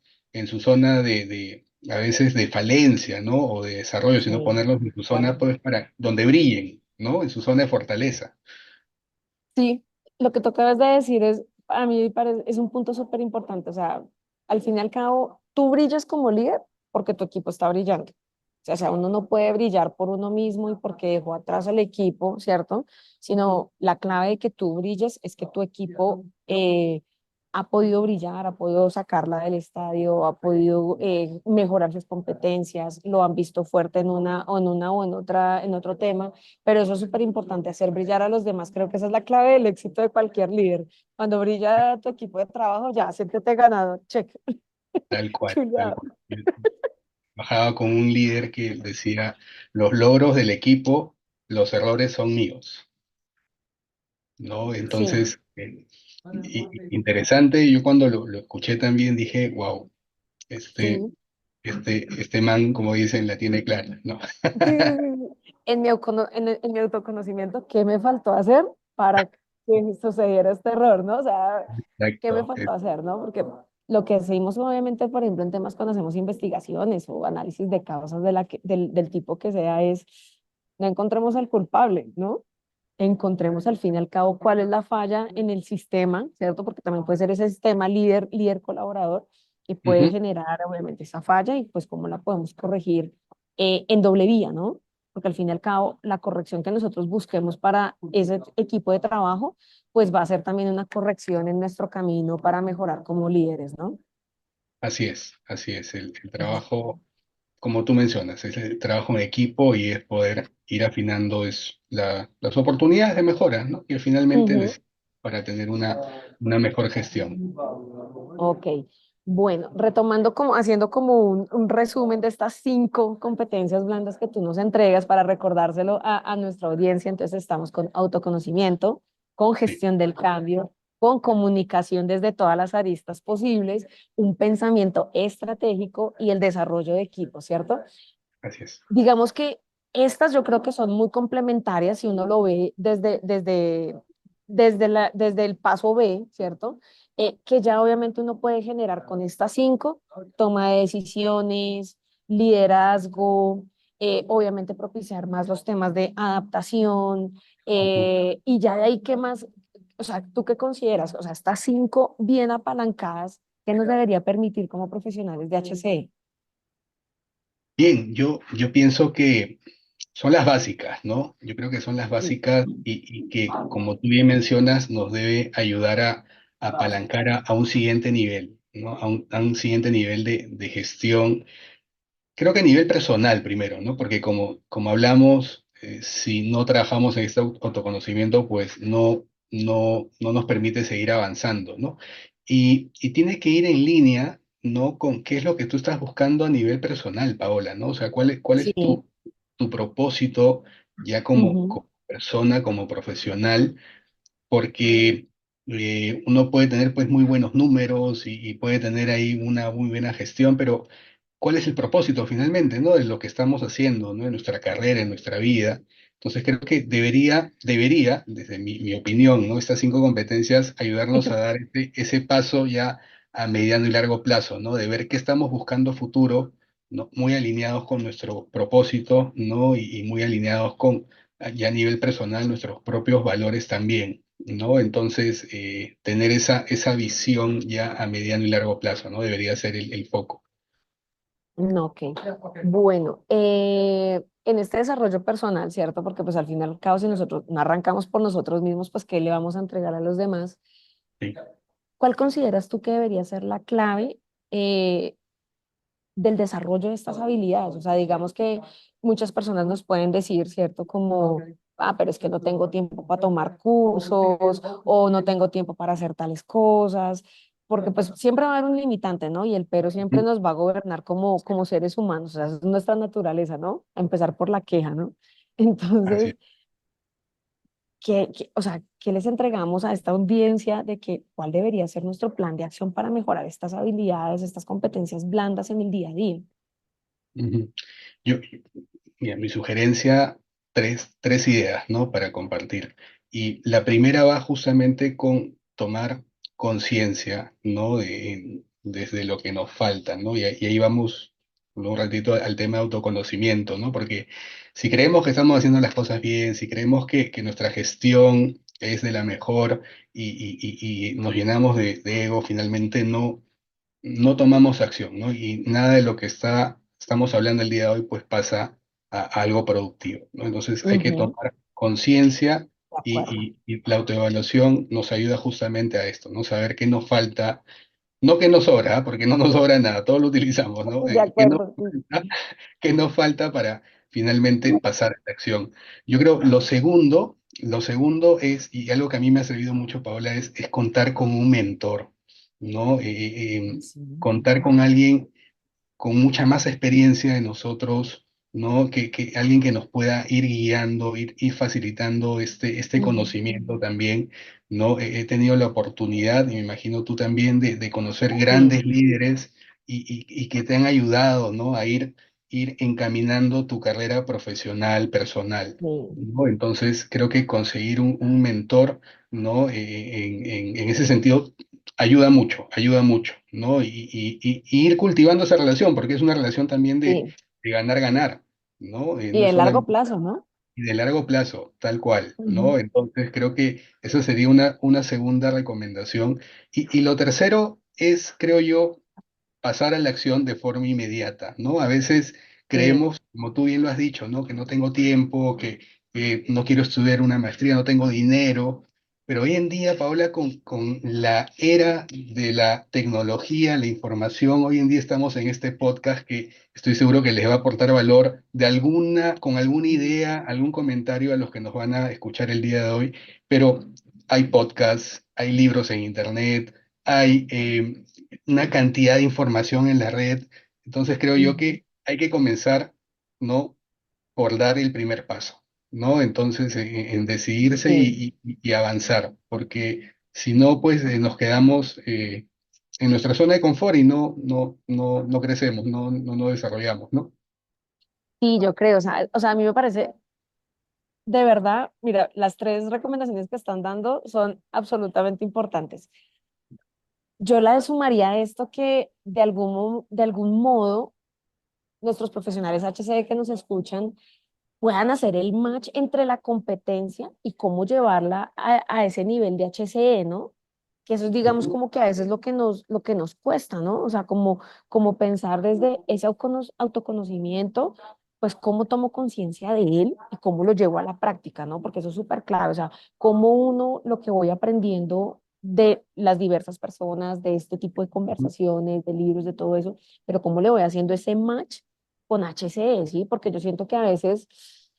a veces de falencia, ¿no? O de desarrollo, Sí, sino ponerlos en su de zona, acuerdo. pues, para donde brillen, ¿no? En su zona de fortaleza. Sí, lo que tú acabas de decir es, a mí me parece, es un punto súper importante. O sea, al fin y al cabo, tú brillas como líder porque tu equipo está brillando. O sea, uno no puede brillar por uno mismo y porque dejó atrás al equipo, ¿cierto? Sino la clave de que tú brilles es que tu equipo ha podido brillar, ha podido sacarla del estadio, ha podido mejorar sus competencias, lo han visto fuerte o en otra, en otro tema, pero eso es súper importante, hacer brillar a los demás. Creo que esa es la clave del éxito de cualquier líder. Cuando brilla tu equipo de trabajo, ya, siéntete ganado, check, Tal cual, tal chuleado. cual. Yo trabajaba con un líder que decía, los logros del equipo, los errores son míos, ¿no? Sí, Entonces, Interesante. Yo cuando lo escuché también dije, wow, este, Sí, este man, como dicen, la tiene clara, ¿no? sí, sí, sí. En mi, en mi autoconocimiento, ¿qué me faltó hacer para que sucediera este error, ¿no? O sea, ¿qué me Exacto. faltó hacer, no? Porque lo que hacemos, obviamente, por ejemplo, en temas cuando hacemos investigaciones o análisis de causas del tipo que sea, es no encontremos al culpable, ¿no? Encontremos al fin y al cabo cuál es la falla en el sistema, ¿cierto? Porque también puede ser ese sistema líder colaborador y puede Ujú. generar obviamente esa falla y pues cómo la podemos corregir en doble vía, ¿no? Porque al fin y al cabo la corrección que nosotros busquemos para ese equipo de trabajo pues va a ser también una corrección en nuestro camino para mejorar como líderes, ¿no? Así es, así es. El Entonces, trabajo, como tú mencionas, es el trabajo en equipo y es poder ir afinando las oportunidades de mejora, ¿no? Que finalmente ujú. necesitamos para tener una mejor gestión. Ok, bueno, retomando como, haciendo como un resumen de estas 5 competencias blandas que tú nos entregas para recordárselo a nuestra audiencia, entonces estamos con autoconocimiento, con Sí, gestión del cambio, con comunicación desde todas las aristas posibles, un pensamiento estratégico y el desarrollo de equipo, ¿cierto? así es. Digamos que estas yo creo que son muy complementarias si uno lo ve desde el paso B, ¿cierto? Que ya obviamente uno puede generar con estas 5, toma de decisiones, liderazgo, obviamente propiciar más los temas de adaptación, Ujú. y ya de ahí, ¿qué más? O sea, ¿tú qué consideras? O sea, estas 5 bien apalancadas, ¿qué nos debería permitir como profesionales de HCE? Bien, yo pienso que son las básicas, ¿no? Yo creo que son las Sí. básicas y que, como tú bien mencionas, nos debe ayudar a apalancar a un siguiente nivel, ¿no? A un siguiente nivel de gestión. Creo que a nivel personal primero, ¿no? Porque como hablamos, si no trabajamos en este autoconocimiento, pues no nos permite seguir avanzando, ¿no? Y tiene que ir en línea, ¿no? Con qué es lo que tú estás buscando a nivel personal, Paola, ¿no? O sea, cuál Sí. es tu propósito ya Ujú. como persona, como profesional, porque uno puede tener pues muy buenos números y puede tener ahí una muy buena gestión, pero ¿cuál es el propósito finalmente, ¿no? De lo que estamos haciendo, ¿no? En nuestra carrera, en nuestra vida. Entonces creo que debería, desde mi opinión, ¿no? Estas 5 competencias ayudarnos a dar ese paso ya a mediano y largo plazo, ¿no? De ver qué estamos buscando futuro, ¿no? Muy alineados con nuestro propósito, ¿no? Y muy alineados con, ya a nivel personal, nuestros propios valores también, ¿no? Entonces, tener esa visión ya a mediano y largo plazo, ¿no? Debería ser el foco. No, ok. Bueno, en este desarrollo personal, ¿cierto? Porque pues al final y al cabo, si nosotros no arrancamos por nosotros mismos, pues ¿qué le vamos a entregar a los demás? Sí. ¿Cuál consideras tú que debería ser la clave eh, del desarrollo de estas habilidades? O sea, digamos que muchas personas nos pueden decir, ¿cierto? Como, ah, pero es que no tengo tiempo para tomar cursos o no tengo tiempo para hacer tales cosas, porque pues siempre va a haber un limitante, ¿no? Y el pero siempre Ujú. nos va a gobernar como seres humanos, o sea, esa es nuestra naturaleza, ¿no? A empezar por la queja, ¿no? Así Entonces, es. o sea, ¿qué les entregamos a esta audiencia de que cuál debería ser nuestro plan de acción para mejorar estas habilidades, estas competencias blandas en el día a día? Ujú. Yo, mira, mi sugerencia, tres ideas, ¿no? Para compartir. Y la primera va justamente con tomar conciencia, ¿no? Desde lo que nos falta, ¿no? Y ahí vamos un ratito al tema de autoconocimiento, ¿no? Porque si creemos que estamos haciendo las cosas bien, si creemos que nuestra gestión es de la mejor y nos llenamos de ego, finalmente no tomamos acción, ¿no? Y nada de lo que estamos hablando el día de hoy, pues pasa a algo productivo, ¿no? Entonces hay que Ujú, tomar conciencia de acuerdo. y la autoevaluación nos ayuda justamente a esto, ¿no? Saber qué nos falta, no que nos sobra, ¿ah? Porque no nos sobra nada, todo lo utilizamos, ¿no? De acuerdo, sí. ¿Qué nos falta para finalmente pasar a la acción? Yo creo lo segundo es, y algo que a mí me ha servido mucho, Paola, es contar con un mentor, ¿no? Sí. Contar con alguien con mucha más experiencia de nosotros, ¿no? Que alguien que nos pueda ir guiando, ir facilitando este Ujú. conocimiento también, ¿no? He tenido la oportunidad, y me imagino tú también, de conocer Sí, grandes líderes y que te han ayudado, ¿no? A ir encaminando tu carrera profesional, personal, sí, ¿no? Entonces, creo que conseguir un mentor, ¿no? En ese sentido, ayuda mucho, ¿no? Y ir cultivando esa relación, porque es una relación también sí. de ganar, ganar, ¿no? Y No es de largo solamente plazo, ¿no? y de largo plazo, tal cual, ¿no? Ujú. Entonces creo que eso sería una segunda recomendación. Y lo tercero es, creo yo, pasar a la acción de forma inmediata, ¿no? A veces Sí, creemos, como tú bien lo has dicho, ¿no? Que no tengo tiempo, que no quiero estudiar una maestría, no tengo dinero, pero hoy en día, Paola, con la era de la tecnología, la información, hoy en día estamos en este podcast que estoy seguro que les va a aportar valor con alguna idea, algún comentario a los que nos van a escuchar el día de hoy, pero hay podcasts, hay libros en internet, hay una cantidad de información en la red. Entonces creo yo ujú, que hay que comenzar, ¿no? Por dar el primer paso, ¿no? Entonces en decidirse sí. y avanzar, porque si no, pues nos quedamos en nuestra zona de confort y no crecemos, no desarrollamos, ¿no? Sí, yo creo, o sea, a mí me parece, de verdad, mira, las tres recomendaciones que están dando son absolutamente importantes. Yo la sumaría a esto que de algún modo nuestros profesionales HCD que nos escuchan puedan hacer el match entre la competencia y cómo llevarla a ese nivel de HCE, ¿no? Que eso es, digamos, Ujú. como que a veces lo que nos cuesta, ¿no? O sea, como pensar desde ese autoconocimiento, pues cómo tomo conciencia de él y cómo lo llevo a la práctica, ¿no? Porque eso es súper clave, o sea, cómo uno lo que voy aprendiendo de las diversas personas, de este tipo de conversaciones, de libros, de todo eso, pero cómo le voy haciendo ese match con HCE, ¿sí? Porque yo siento que a veces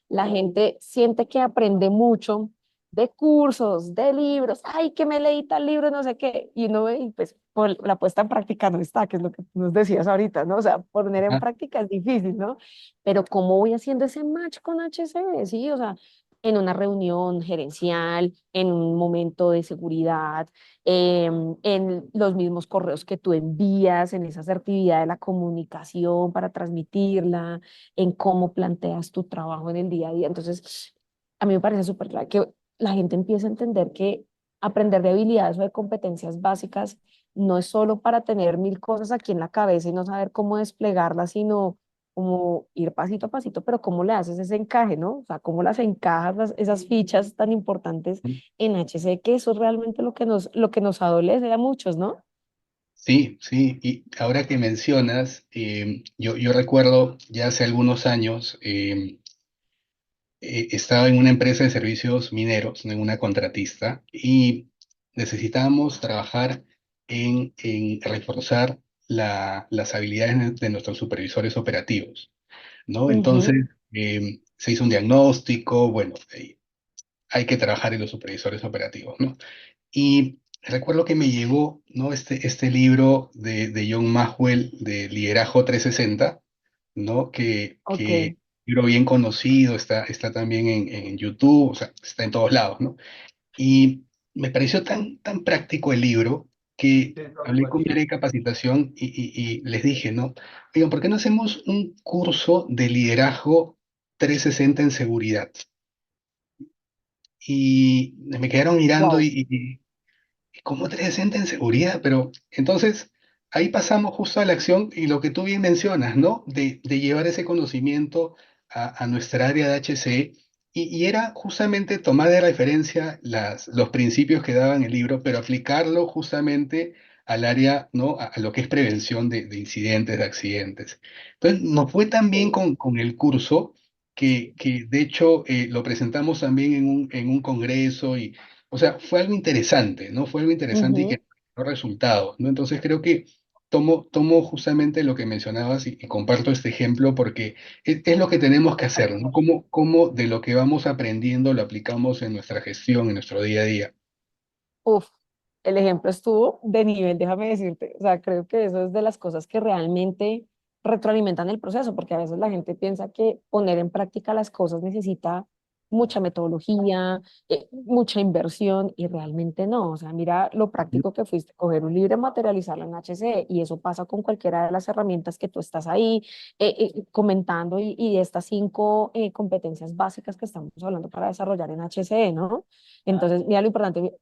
la gente siente que aprende mucho de cursos, de libros, ay, que me leí tal libro, no sé qué, y uno ve, y pues por la puesta en práctica no está, que es lo que tú nos decías ahorita, ¿no? O sea, poner en Ajá. práctica es difícil, ¿no? Pero ¿cómo voy haciendo ese match con HCE? Sí, o sea, en una reunión gerencial, en un momento de seguridad, en los mismos correos que tú envías, en esa asertividad de la comunicación para transmitirla, en cómo planteas tu trabajo en el día a día. Entonces, a mí me parece súper clave que la gente empiece a entender que aprender de habilidades o de competencias básicas no es solo para tener mil cosas aquí en la cabeza y no saber cómo desplegarlas, sino como ir pasito a pasito, pero cómo le haces ese encaje, ¿no? O sea, cómo las encajas, esas fichas tan importantes en HC, que eso es realmente lo que nos adolece a muchos, ¿no? Sí, sí, y ahora que mencionas, yo recuerdo ya hace algunos años, estaba en una empresa de servicios mineros, ¿no? En una contratista, y necesitábamos trabajar en reforzar las habilidades de nuestros supervisores operativos, ¿no? Entonces, Ujú. se hizo un diagnóstico, bueno, hay que trabajar en los supervisores operativos, ¿no? Y recuerdo que me llegó, ¿no? Este libro de John Maxwell de Liderazgo 360, ¿no? Ok. Libro bien conocido, está también en YouTube, o sea, está en todos lados, ¿no? Y me pareció tan práctico el libro que hablé con mi área de capacitación y les dije, ¿no? Oigan, ¿por qué no hacemos un curso de liderazgo 360 en seguridad? Y me quedaron mirando Wow. ¿cómo 360 en seguridad? Pero entonces ahí pasamos justo a la acción y lo que tú bien mencionas, ¿no? De llevar ese conocimiento a nuestra área de HCE y era justamente tomar de referencia los principios que daban el libro, pero aplicarlo justamente al área, ¿no? A lo que es prevención de incidentes, de accidentes. Entonces nos fue tan bien con el curso que de hecho lo presentamos también en un congreso y o sea, fue algo interesante, ¿no? Fue algo interesante y que Ujú. dio resultados, ¿no? Entonces creo que tomo justamente lo que mencionabas y comparto este ejemplo porque es lo que tenemos que hacer, ¿no? Cómo de lo que vamos aprendiendo lo aplicamos en nuestra gestión, en nuestro día a día. Uf, el ejemplo estuvo de nivel, déjame decirte. O sea, creo que eso es de las cosas que realmente retroalimentan el proceso, porque a veces la gente piensa que poner en práctica las cosas necesita mucha metodología, mucha inversión y realmente no. O sea, mira lo práctico que fuiste, coger un libro y materializarlo en HCE y eso pasa con cualquiera de las herramientas que tú estás ahí comentando y estas 5 competencias básicas que estamos hablando para desarrollar en HCE, ¿no? Entonces, mira lo importante,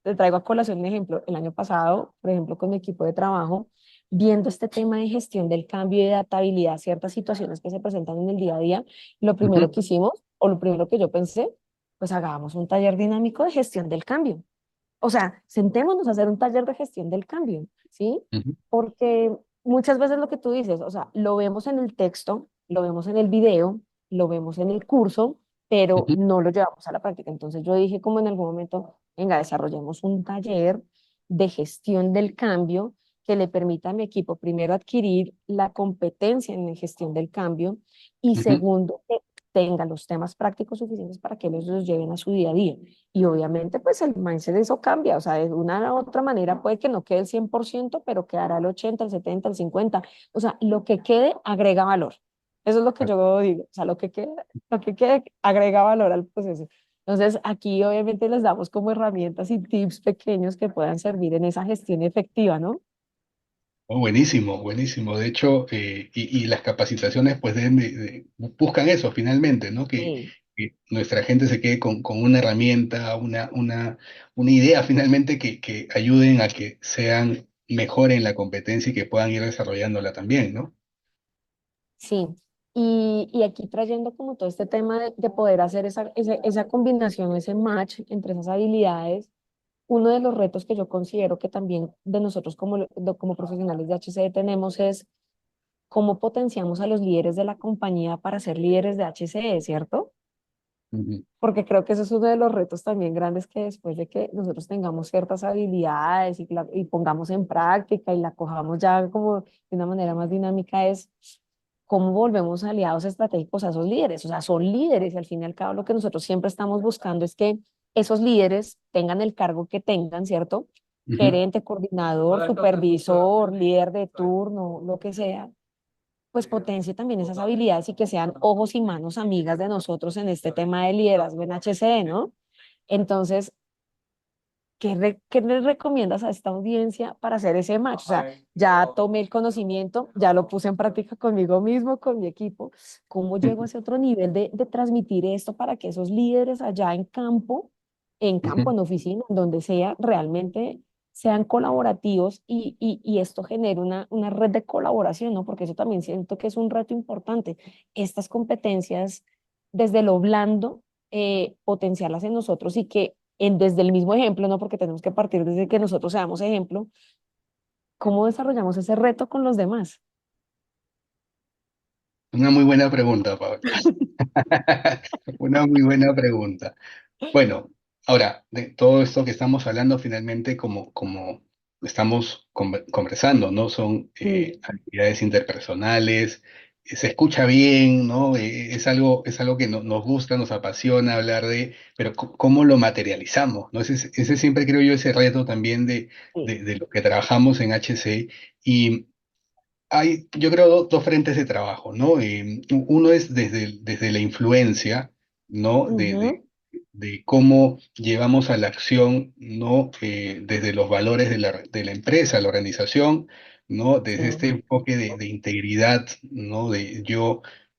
te traigo a colación un ejemplo. El año pasado, por ejemplo, con mi equipo de trabajo, viendo este tema de gestión del cambio y de adaptabilidad a ciertas situaciones que se presentan en el día a día, lo primero Ujú, que hicimos, o lo primero que yo pensé, pues hagamos un taller dinámico de gestión del cambio. O sea, sentémonos a hacer un taller de gestión del cambio, ¿sí? ujú, Porque muchas veces lo que tú dices, o sea, lo vemos en el texto, lo vemos en el video, lo vemos en el curso, pero ujú, no lo llevamos a la práctica. Entonces yo dije como en algún momento, venga, desarrollemos un taller de gestión del cambio que le permita a mi equipo, primero, adquirir la competencia en la gestión del cambio y ujú. segundo, que tenga los temas prácticos suficientes para que ellos los lleven a su día a día. Y obviamente, pues el mindset de eso cambia, o sea, de una u otra manera puede que no quede el 100% pero quedará el 80, el 70, el 50, o sea, lo que quede agrega valor. Eso es lo que yo digo, o sea, lo que quede agrega valor al proceso. Entonces, aquí obviamente les damos como herramientas y tips pequeños que puedan servir en esa gestión efectiva, ¿no? Oh, buenísimo, buenísimo. De hecho, y las capacitaciones pues buscan eso finalmente, ¿no? Sí. Que nuestra gente se quede con una herramienta, una idea finalmente que ayuden a que sean mejor en la competencia y que puedan ir desarrollándola también, ¿no? Sí, y aquí trayendo como todo este tema de poder hacer esa combinación, ese match entre esas habilidades, uno de los retos que yo considero que también de nosotros como profesionales de HCE tenemos es cómo potenciamos a los líderes de la compañía para ser líderes de HCE, ¿cierto? Ujú, Porque creo que eso es uno de los retos también grandes que después de que nosotros tengamos ciertas habilidades y pongamos en práctica y la cojamos ya como de una manera más dinámica es cómo volvemos aliados estratégicos a esos líderes. O sea, son líderes y al fin y al cabo lo que nosotros siempre estamos buscando es que esos líderes tengan el cargo que tengan, ¿cierto? ujú. Gerente, coordinador, supervisor, líder de turno, lo que sea, pues potencie también esas habilidades y que sean ojos y manos amigas de nosotros en este tema de liderazgo en HCE, ¿no? Entonces, ¿qué le recomiendas a esta audiencia para hacer ese match? O sea, ya tomé el conocimiento, ya lo puse en práctica conmigo mismo, con mi equipo. ¿Cómo llego a ese otro nivel de transmitir esto para que esos líderes allá en campo, Ujú. en oficina, en donde sea, realmente sean colaborativos y esto genere una red de colaboración, ¿no? Porque eso también siento que es un reto importante. Estas competencias, desde lo blando, potenciarlas en nosotros y que desde el mismo ejemplo, ¿no? Porque tenemos que partir desde que nosotros seamos ejemplo, ¿cómo desarrollamos ese reto con los demás? Una muy buena pregunta, Pablo. Una muy buena pregunta. Bueno, ahora, de todo esto que estamos hablando, finalmente, como estamos conversando, ¿no? Son Sí, actividades interpersonales, se escucha bien, ¿no? Es algo que nos gusta, nos apasiona hablar de, pero ¿cómo lo materializamos? ¿No? Ese siempre creo yo ese reto también sí. de lo que trabajamos en HC. Y hay, yo creo, dos frentes de trabajo, ¿no? Uno es desde la influencia, ¿no? Ujú, De cómo llevamos a la acción, ¿no? Desde los valores de la empresa, la organización, ¿no? sí, Desde este enfoque de integridad, ¿no?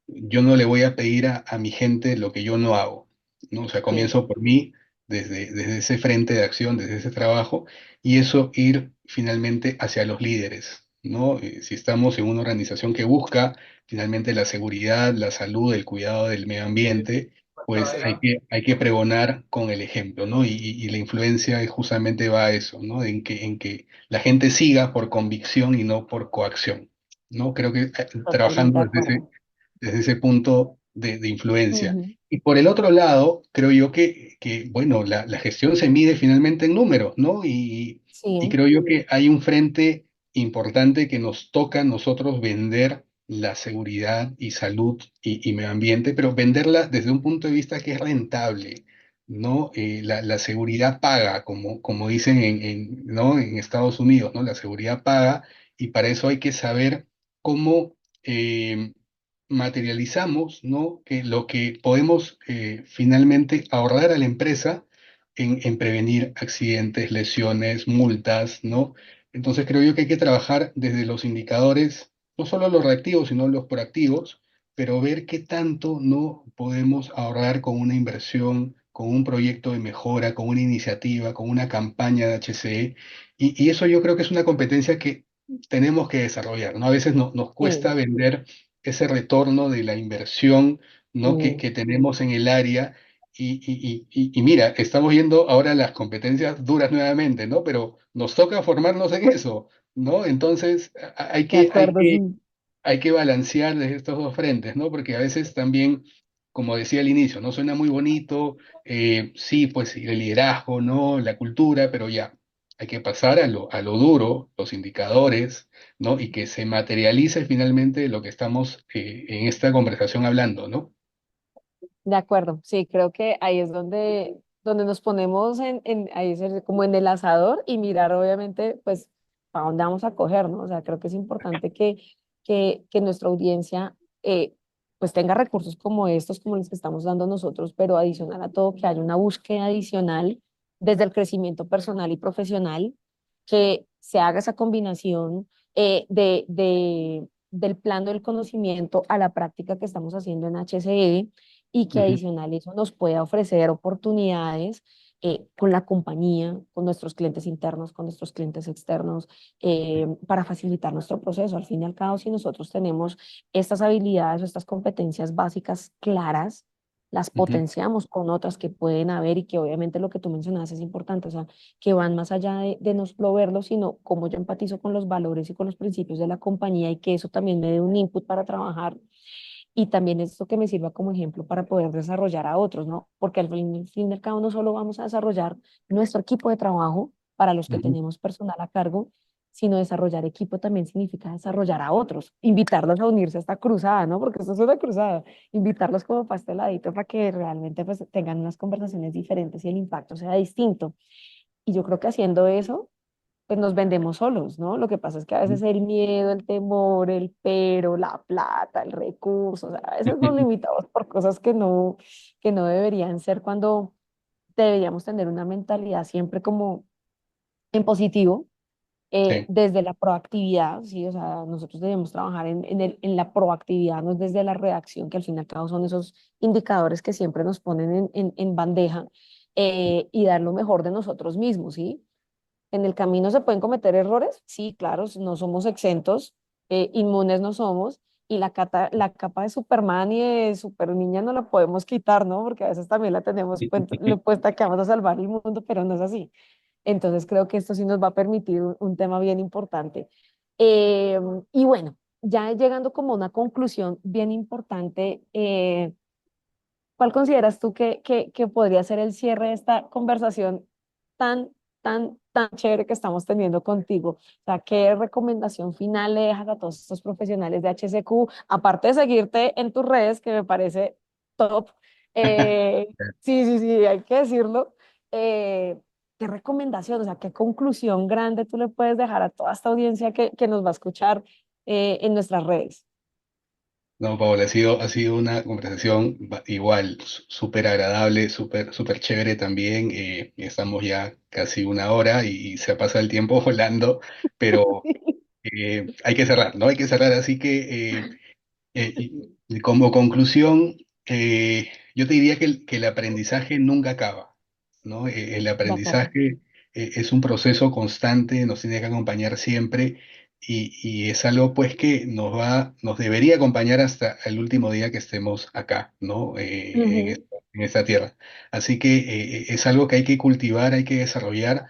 Yo no le voy a pedir a mi gente lo que yo no hago, ¿no? O sea, sí, comienzo por mí, desde ese frente de acción, desde ese trabajo, y eso ir finalmente hacia los líderes, ¿no? Si estamos en una organización que busca finalmente la seguridad, la salud, el cuidado del medio ambiente, pues hay que pregonar con el ejemplo, ¿no? Y la influencia justamente va a eso, ¿no? En que la gente siga por convicción y no por coacción, ¿no? Creo que totalmente trabajando de acuerdo. desde ese punto de influencia. Ujú, Y por el otro lado, creo yo que bueno, la gestión se mide finalmente en números, ¿no? Y sí, creo yo que hay un frente importante que nos toca a nosotros vender la seguridad y salud y medio ambiente, pero venderla desde un punto de vista que es rentable, ¿no? La seguridad paga, como dicen ¿no? En Estados Unidos, ¿no? La seguridad paga y para eso hay que saber cómo eh, materializamos, ¿no? Que lo que podemos finalmente ahorrar a la empresa en prevenir accidentes, lesiones, multas, ¿no? Entonces creo yo que hay que trabajar desde los indicadores, no solo los reactivos, sino los proactivos, pero ver qué tanto no podemos ahorrar con una inversión, con un proyecto de mejora, con una iniciativa, con una campaña de HCE. Y eso yo creo que es una competencia que tenemos que desarrollar, ¿no? A veces nos cuesta Sí, vender ese retorno de la inversión, ¿no? sí, Que tenemos en el área. Y mira, estamos viendo ahora las competencias duras nuevamente, ¿no? Pero nos toca formarnos en eso, ¿no? Entonces hay de que, hay acuerdo, que sí. hay que balancear desde estos dos frentes, ¿no? Porque a veces también, como decía al inicio, no suena muy bonito, sí, pues sí, el liderazgo, ¿no? La cultura, pero ya, hay que pasar a lo duro, los indicadores, ¿no? Y que se materialice finalmente lo que estamos en esta conversación hablando, ¿no? De acuerdo, sí, creo que ahí es donde nos ponemos ahí es como en el asador y mirar obviamente, pues, para dónde vamos a coger, ¿no? O sea, creo que es importante que nuestra audiencia, pues, tenga recursos como estos, como los que estamos dando nosotros, pero adicional a todo, que haya una búsqueda adicional desde el crecimiento personal y profesional, que se haga esa combinación del plano del conocimiento a la práctica que estamos haciendo en HCE y que Ujú, adicional eso nos pueda ofrecer oportunidades con la compañía, con nuestros clientes internos, con nuestros clientes externos, para facilitar nuestro proceso. Al fin y al cabo, si nosotros tenemos estas habilidades o estas competencias básicas claras, las ujú. potenciamos con otras que pueden haber y que obviamente lo que tú mencionas es importante, o sea, que van más allá de no solo verlo, sino cómo yo empatizo con los valores y con los principios de la compañía y que eso también me dé un input para trabajar y también esto que me sirva como ejemplo para poder desarrollar a otros, ¿no? Porque al fin y al cabo no solo vamos a desarrollar nuestro equipo de trabajo para los que Ujú. tenemos personal a cargo, sino desarrollar equipo también significa desarrollar a otros, invitarlos a unirse a esta cruzada, ¿no? Porque esto es una cruzada, invitarlos como para este ladito para que realmente pues tengan unas conversaciones diferentes y el impacto sea distinto. Y yo creo que haciendo eso, pues nos vendemos solos, ¿no? Lo que pasa es que a veces el miedo, el temor, el pero, la plata, el recurso, o sea, a veces nos limitamos por cosas que no deberían ser cuando deberíamos tener una mentalidad siempre como en positivo, Sí. desde la proactividad, ¿sí? O sea, nosotros debemos trabajar en la proactividad, no es desde la reacción, que al fin y al cabo son esos indicadores que siempre nos ponen en bandeja, y dar lo mejor de nosotros mismos, ¿sí? En el camino se pueden cometer errores, sí, claro, no somos exentos, inmunes no somos, y la capa de Superman y de Super Niña no la podemos quitar, ¿no? Porque a veces también la tenemos puesta que vamos a salvar el mundo, pero no es así. Entonces creo que esto sí nos va a permitir un tema bien importante. Eh, y bueno, ya llegando como a una conclusión bien importante, ¿cuál consideras tú que podría ser el cierre de esta conversación tan, tan chévere que estamos teniendo contigo? O sea, ¿qué recomendación final le dejas a todos estos profesionales de HSQ? Aparte de seguirte en tus redes, que me parece top. Sí, sí, sí, hay que decirlo. Eh, ¿Qué recomendación, o sea, qué conclusión grande tú le puedes dejar a toda esta audiencia que nos va a escuchar en nuestras redes? No, Paola, ha sido una conversación igual, súper agradable, súper chévere también. Estamos ya casi una hora y se pasa el tiempo volando, pero hay que cerrar, ¿no? Hay que cerrar, así que y como conclusión, yo te diría que el aprendizaje nunca acaba, ¿no? El De acuerdo. aprendizaje es un proceso constante, nos tiene que acompañar siempre y es algo pues que nos debería acompañar hasta el último día que estemos acá, ¿no? Ujú, En esta tierra. Así que es algo que hay que cultivar, hay que desarrollar,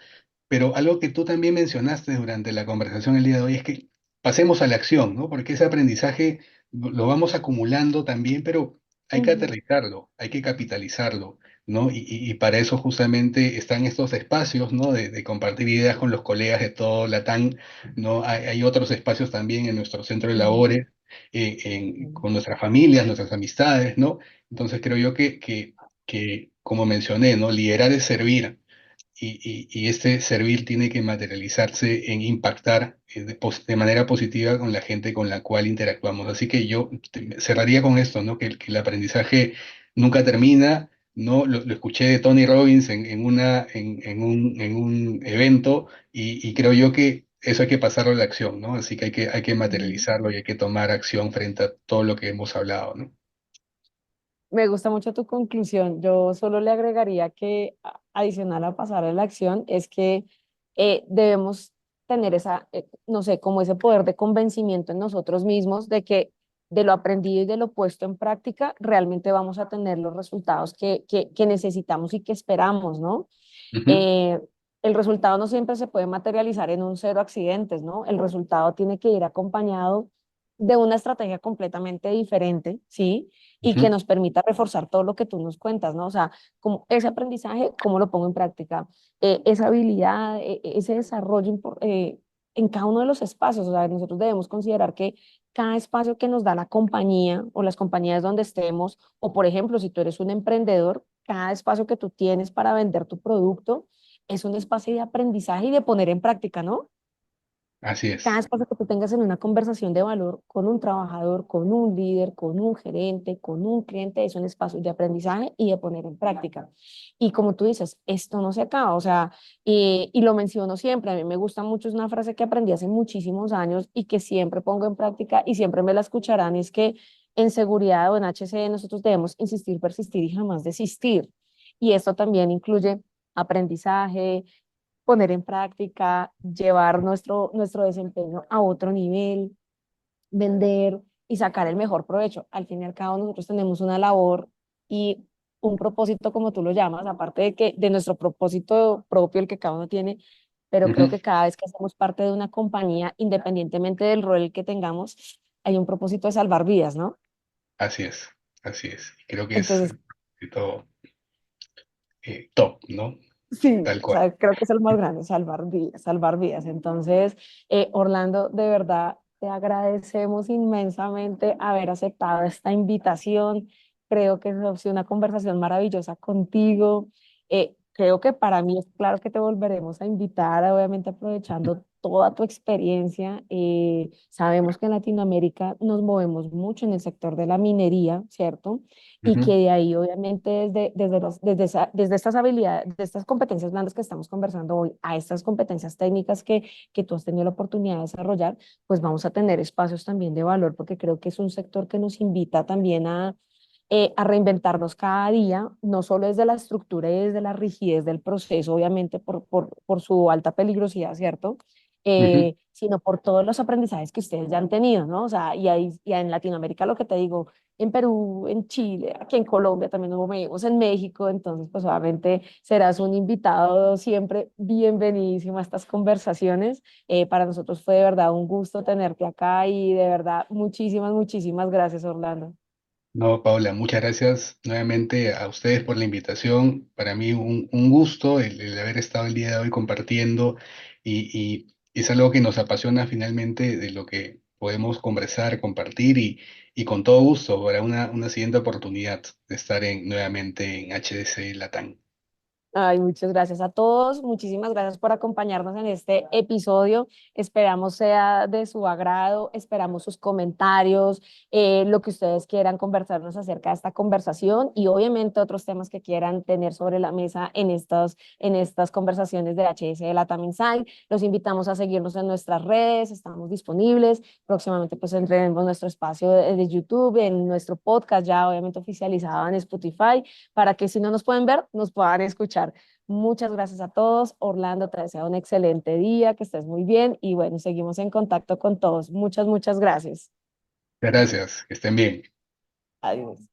pero algo que tú también mencionaste durante la conversación el día de hoy es que pasemos a la acción, ¿no? Porque ese aprendizaje lo vamos acumulando también, pero hay que ujú, aterrizarlo, hay que capitalizarlo, ¿no? Y para eso justamente están estos espacios, ¿no? De compartir ideas con los colegas de todo Latam, ¿no? Hay otros espacios también en nuestro centro de ujú, labores, ujú. con nuestras familias, nuestras amistades, ¿no? Entonces creo yo que como mencioné, ¿no? Liderar es servir. y este servir tiene que materializarse en impactar de manera positiva con la gente con la cual interactuamos. Así que yo cerraría con esto, ¿no? Que el aprendizaje nunca termina, ¿no? Lo escuché de Tony Robbins en un evento y creo yo que eso hay que pasarlo a la acción, ¿no? Así que hay que Ujú. materializarlo y hay que tomar acción frente a todo lo que hemos hablado, ¿no? Me gusta mucho tu conclusión. Yo solo le agregaría que adicional a pasar a la acción es que debemos tener esa, no sé, como ese poder de convencimiento en nosotros mismos de que de lo aprendido y de lo puesto en práctica realmente vamos a tener los resultados que necesitamos y que esperamos, ¿no? Ujú, eh, el resultado no siempre se puede materializar en un cero accidentes, ¿no? El resultado tiene que ir acompañado de una estrategia completamente diferente, ¿sí? Y que ujú. nos permita reforzar todo lo que tú nos cuentas, ¿no? O sea, como ese aprendizaje, ¿cómo lo pongo en práctica? Esa habilidad, ese desarrollo en cada uno de los espacios, o sea, nosotros debemos considerar que cada espacio que nos da la compañía o las compañías donde estemos, o por ejemplo, si tú eres un emprendedor, cada espacio que tú tienes para vender tu producto es un espacio de aprendizaje y de poner en práctica, ¿no? Así Cada es. espacio que tú tengas en una conversación de valor con un trabajador, con un líder, con un gerente, con un cliente, es un espacio de aprendizaje y de poner en práctica. Y como tú dices, esto no se acaba, o sea, y lo menciono siempre, a mí me gusta mucho, es una frase que aprendí hace muchísimos años y que siempre pongo en práctica y siempre me la escucharán, es que en seguridad o en HCE nosotros debemos insistir, persistir y jamás desistir. Y esto también incluye aprendizaje, poner en práctica, llevar nuestro desempeño a otro nivel, vender y sacar el mejor provecho. Al fin y al cabo, nosotros tenemos una labor y un propósito, como tú lo llamas, aparte de que de nuestro propósito propio, el que cada uno tiene, pero creo Ujú. que cada vez que hacemos parte de una compañía, independientemente del rol que tengamos, hay un propósito de salvar vidas, ¿no? Así es, así es. Creo que es Entonces, todo top, ¿no? sí, Tal o cual. sea, creo que es el más grande, salvar vidas, salvar vidas. Entonces, Orlando, de verdad, te agradecemos inmensamente haber aceptado esta invitación. Creo que ha sido una conversación maravillosa contigo. Creo que para mí es claro que te volveremos a invitar, obviamente aprovechando toda tu experiencia. Sabemos que en Latinoamérica nos movemos mucho en el sector de la minería, ¿cierto? Y que Ujú, de ahí obviamente desde estas habilidades, de estas competencias blandas que estamos conversando hoy, a estas competencias técnicas que tú has tenido la oportunidad de desarrollar, pues vamos a tener espacios también de valor, porque creo que es un sector que nos invita también a reinventarnos cada día, no solo desde la estructura y desde la rigidez del proceso, obviamente por su alta peligrosidad, ¿cierto? ujú. Sino por todos los aprendizajes que ustedes ya han tenido, ¿no? O sea, y en Latinoamérica lo que te digo, en Perú, en Chile, aquí en Colombia también nos movemos, en México, entonces pues obviamente serás un invitado siempre bienvenidísimo a estas conversaciones. Para nosotros fue de verdad un gusto tenerte acá y de verdad muchísimas gracias, Orlando. No, Paula, muchas gracias nuevamente a ustedes por la invitación. Para mí un gusto el haber estado el día de hoy compartiendo y es algo que nos apasiona finalmente de lo que podemos conversar, compartir y con todo gusto para una siguiente oportunidad de estar nuevamente en HDC Latam. Ay, muchas gracias a todos. Muchísimas gracias por acompañarnos en este episodio. Esperamos sea de su agrado, esperamos sus comentarios, lo que ustedes quieran conversarnos acerca de esta conversación y obviamente otros temas que quieran tener sobre la mesa en estas conversaciones de HS de Latam Insight. Los invitamos a seguirnos en nuestras redes, estamos disponibles. Próximamente pues entrenemos nuestro espacio de YouTube, en nuestro podcast ya obviamente oficializado en Spotify para que si no nos pueden ver, nos puedan escuchar. Muchas gracias a todos. Orlando, te deseo un excelente día, que estés muy bien y bueno, seguimos en contacto con todos. Muchas gracias. Gracias, que estén bien. Adiós.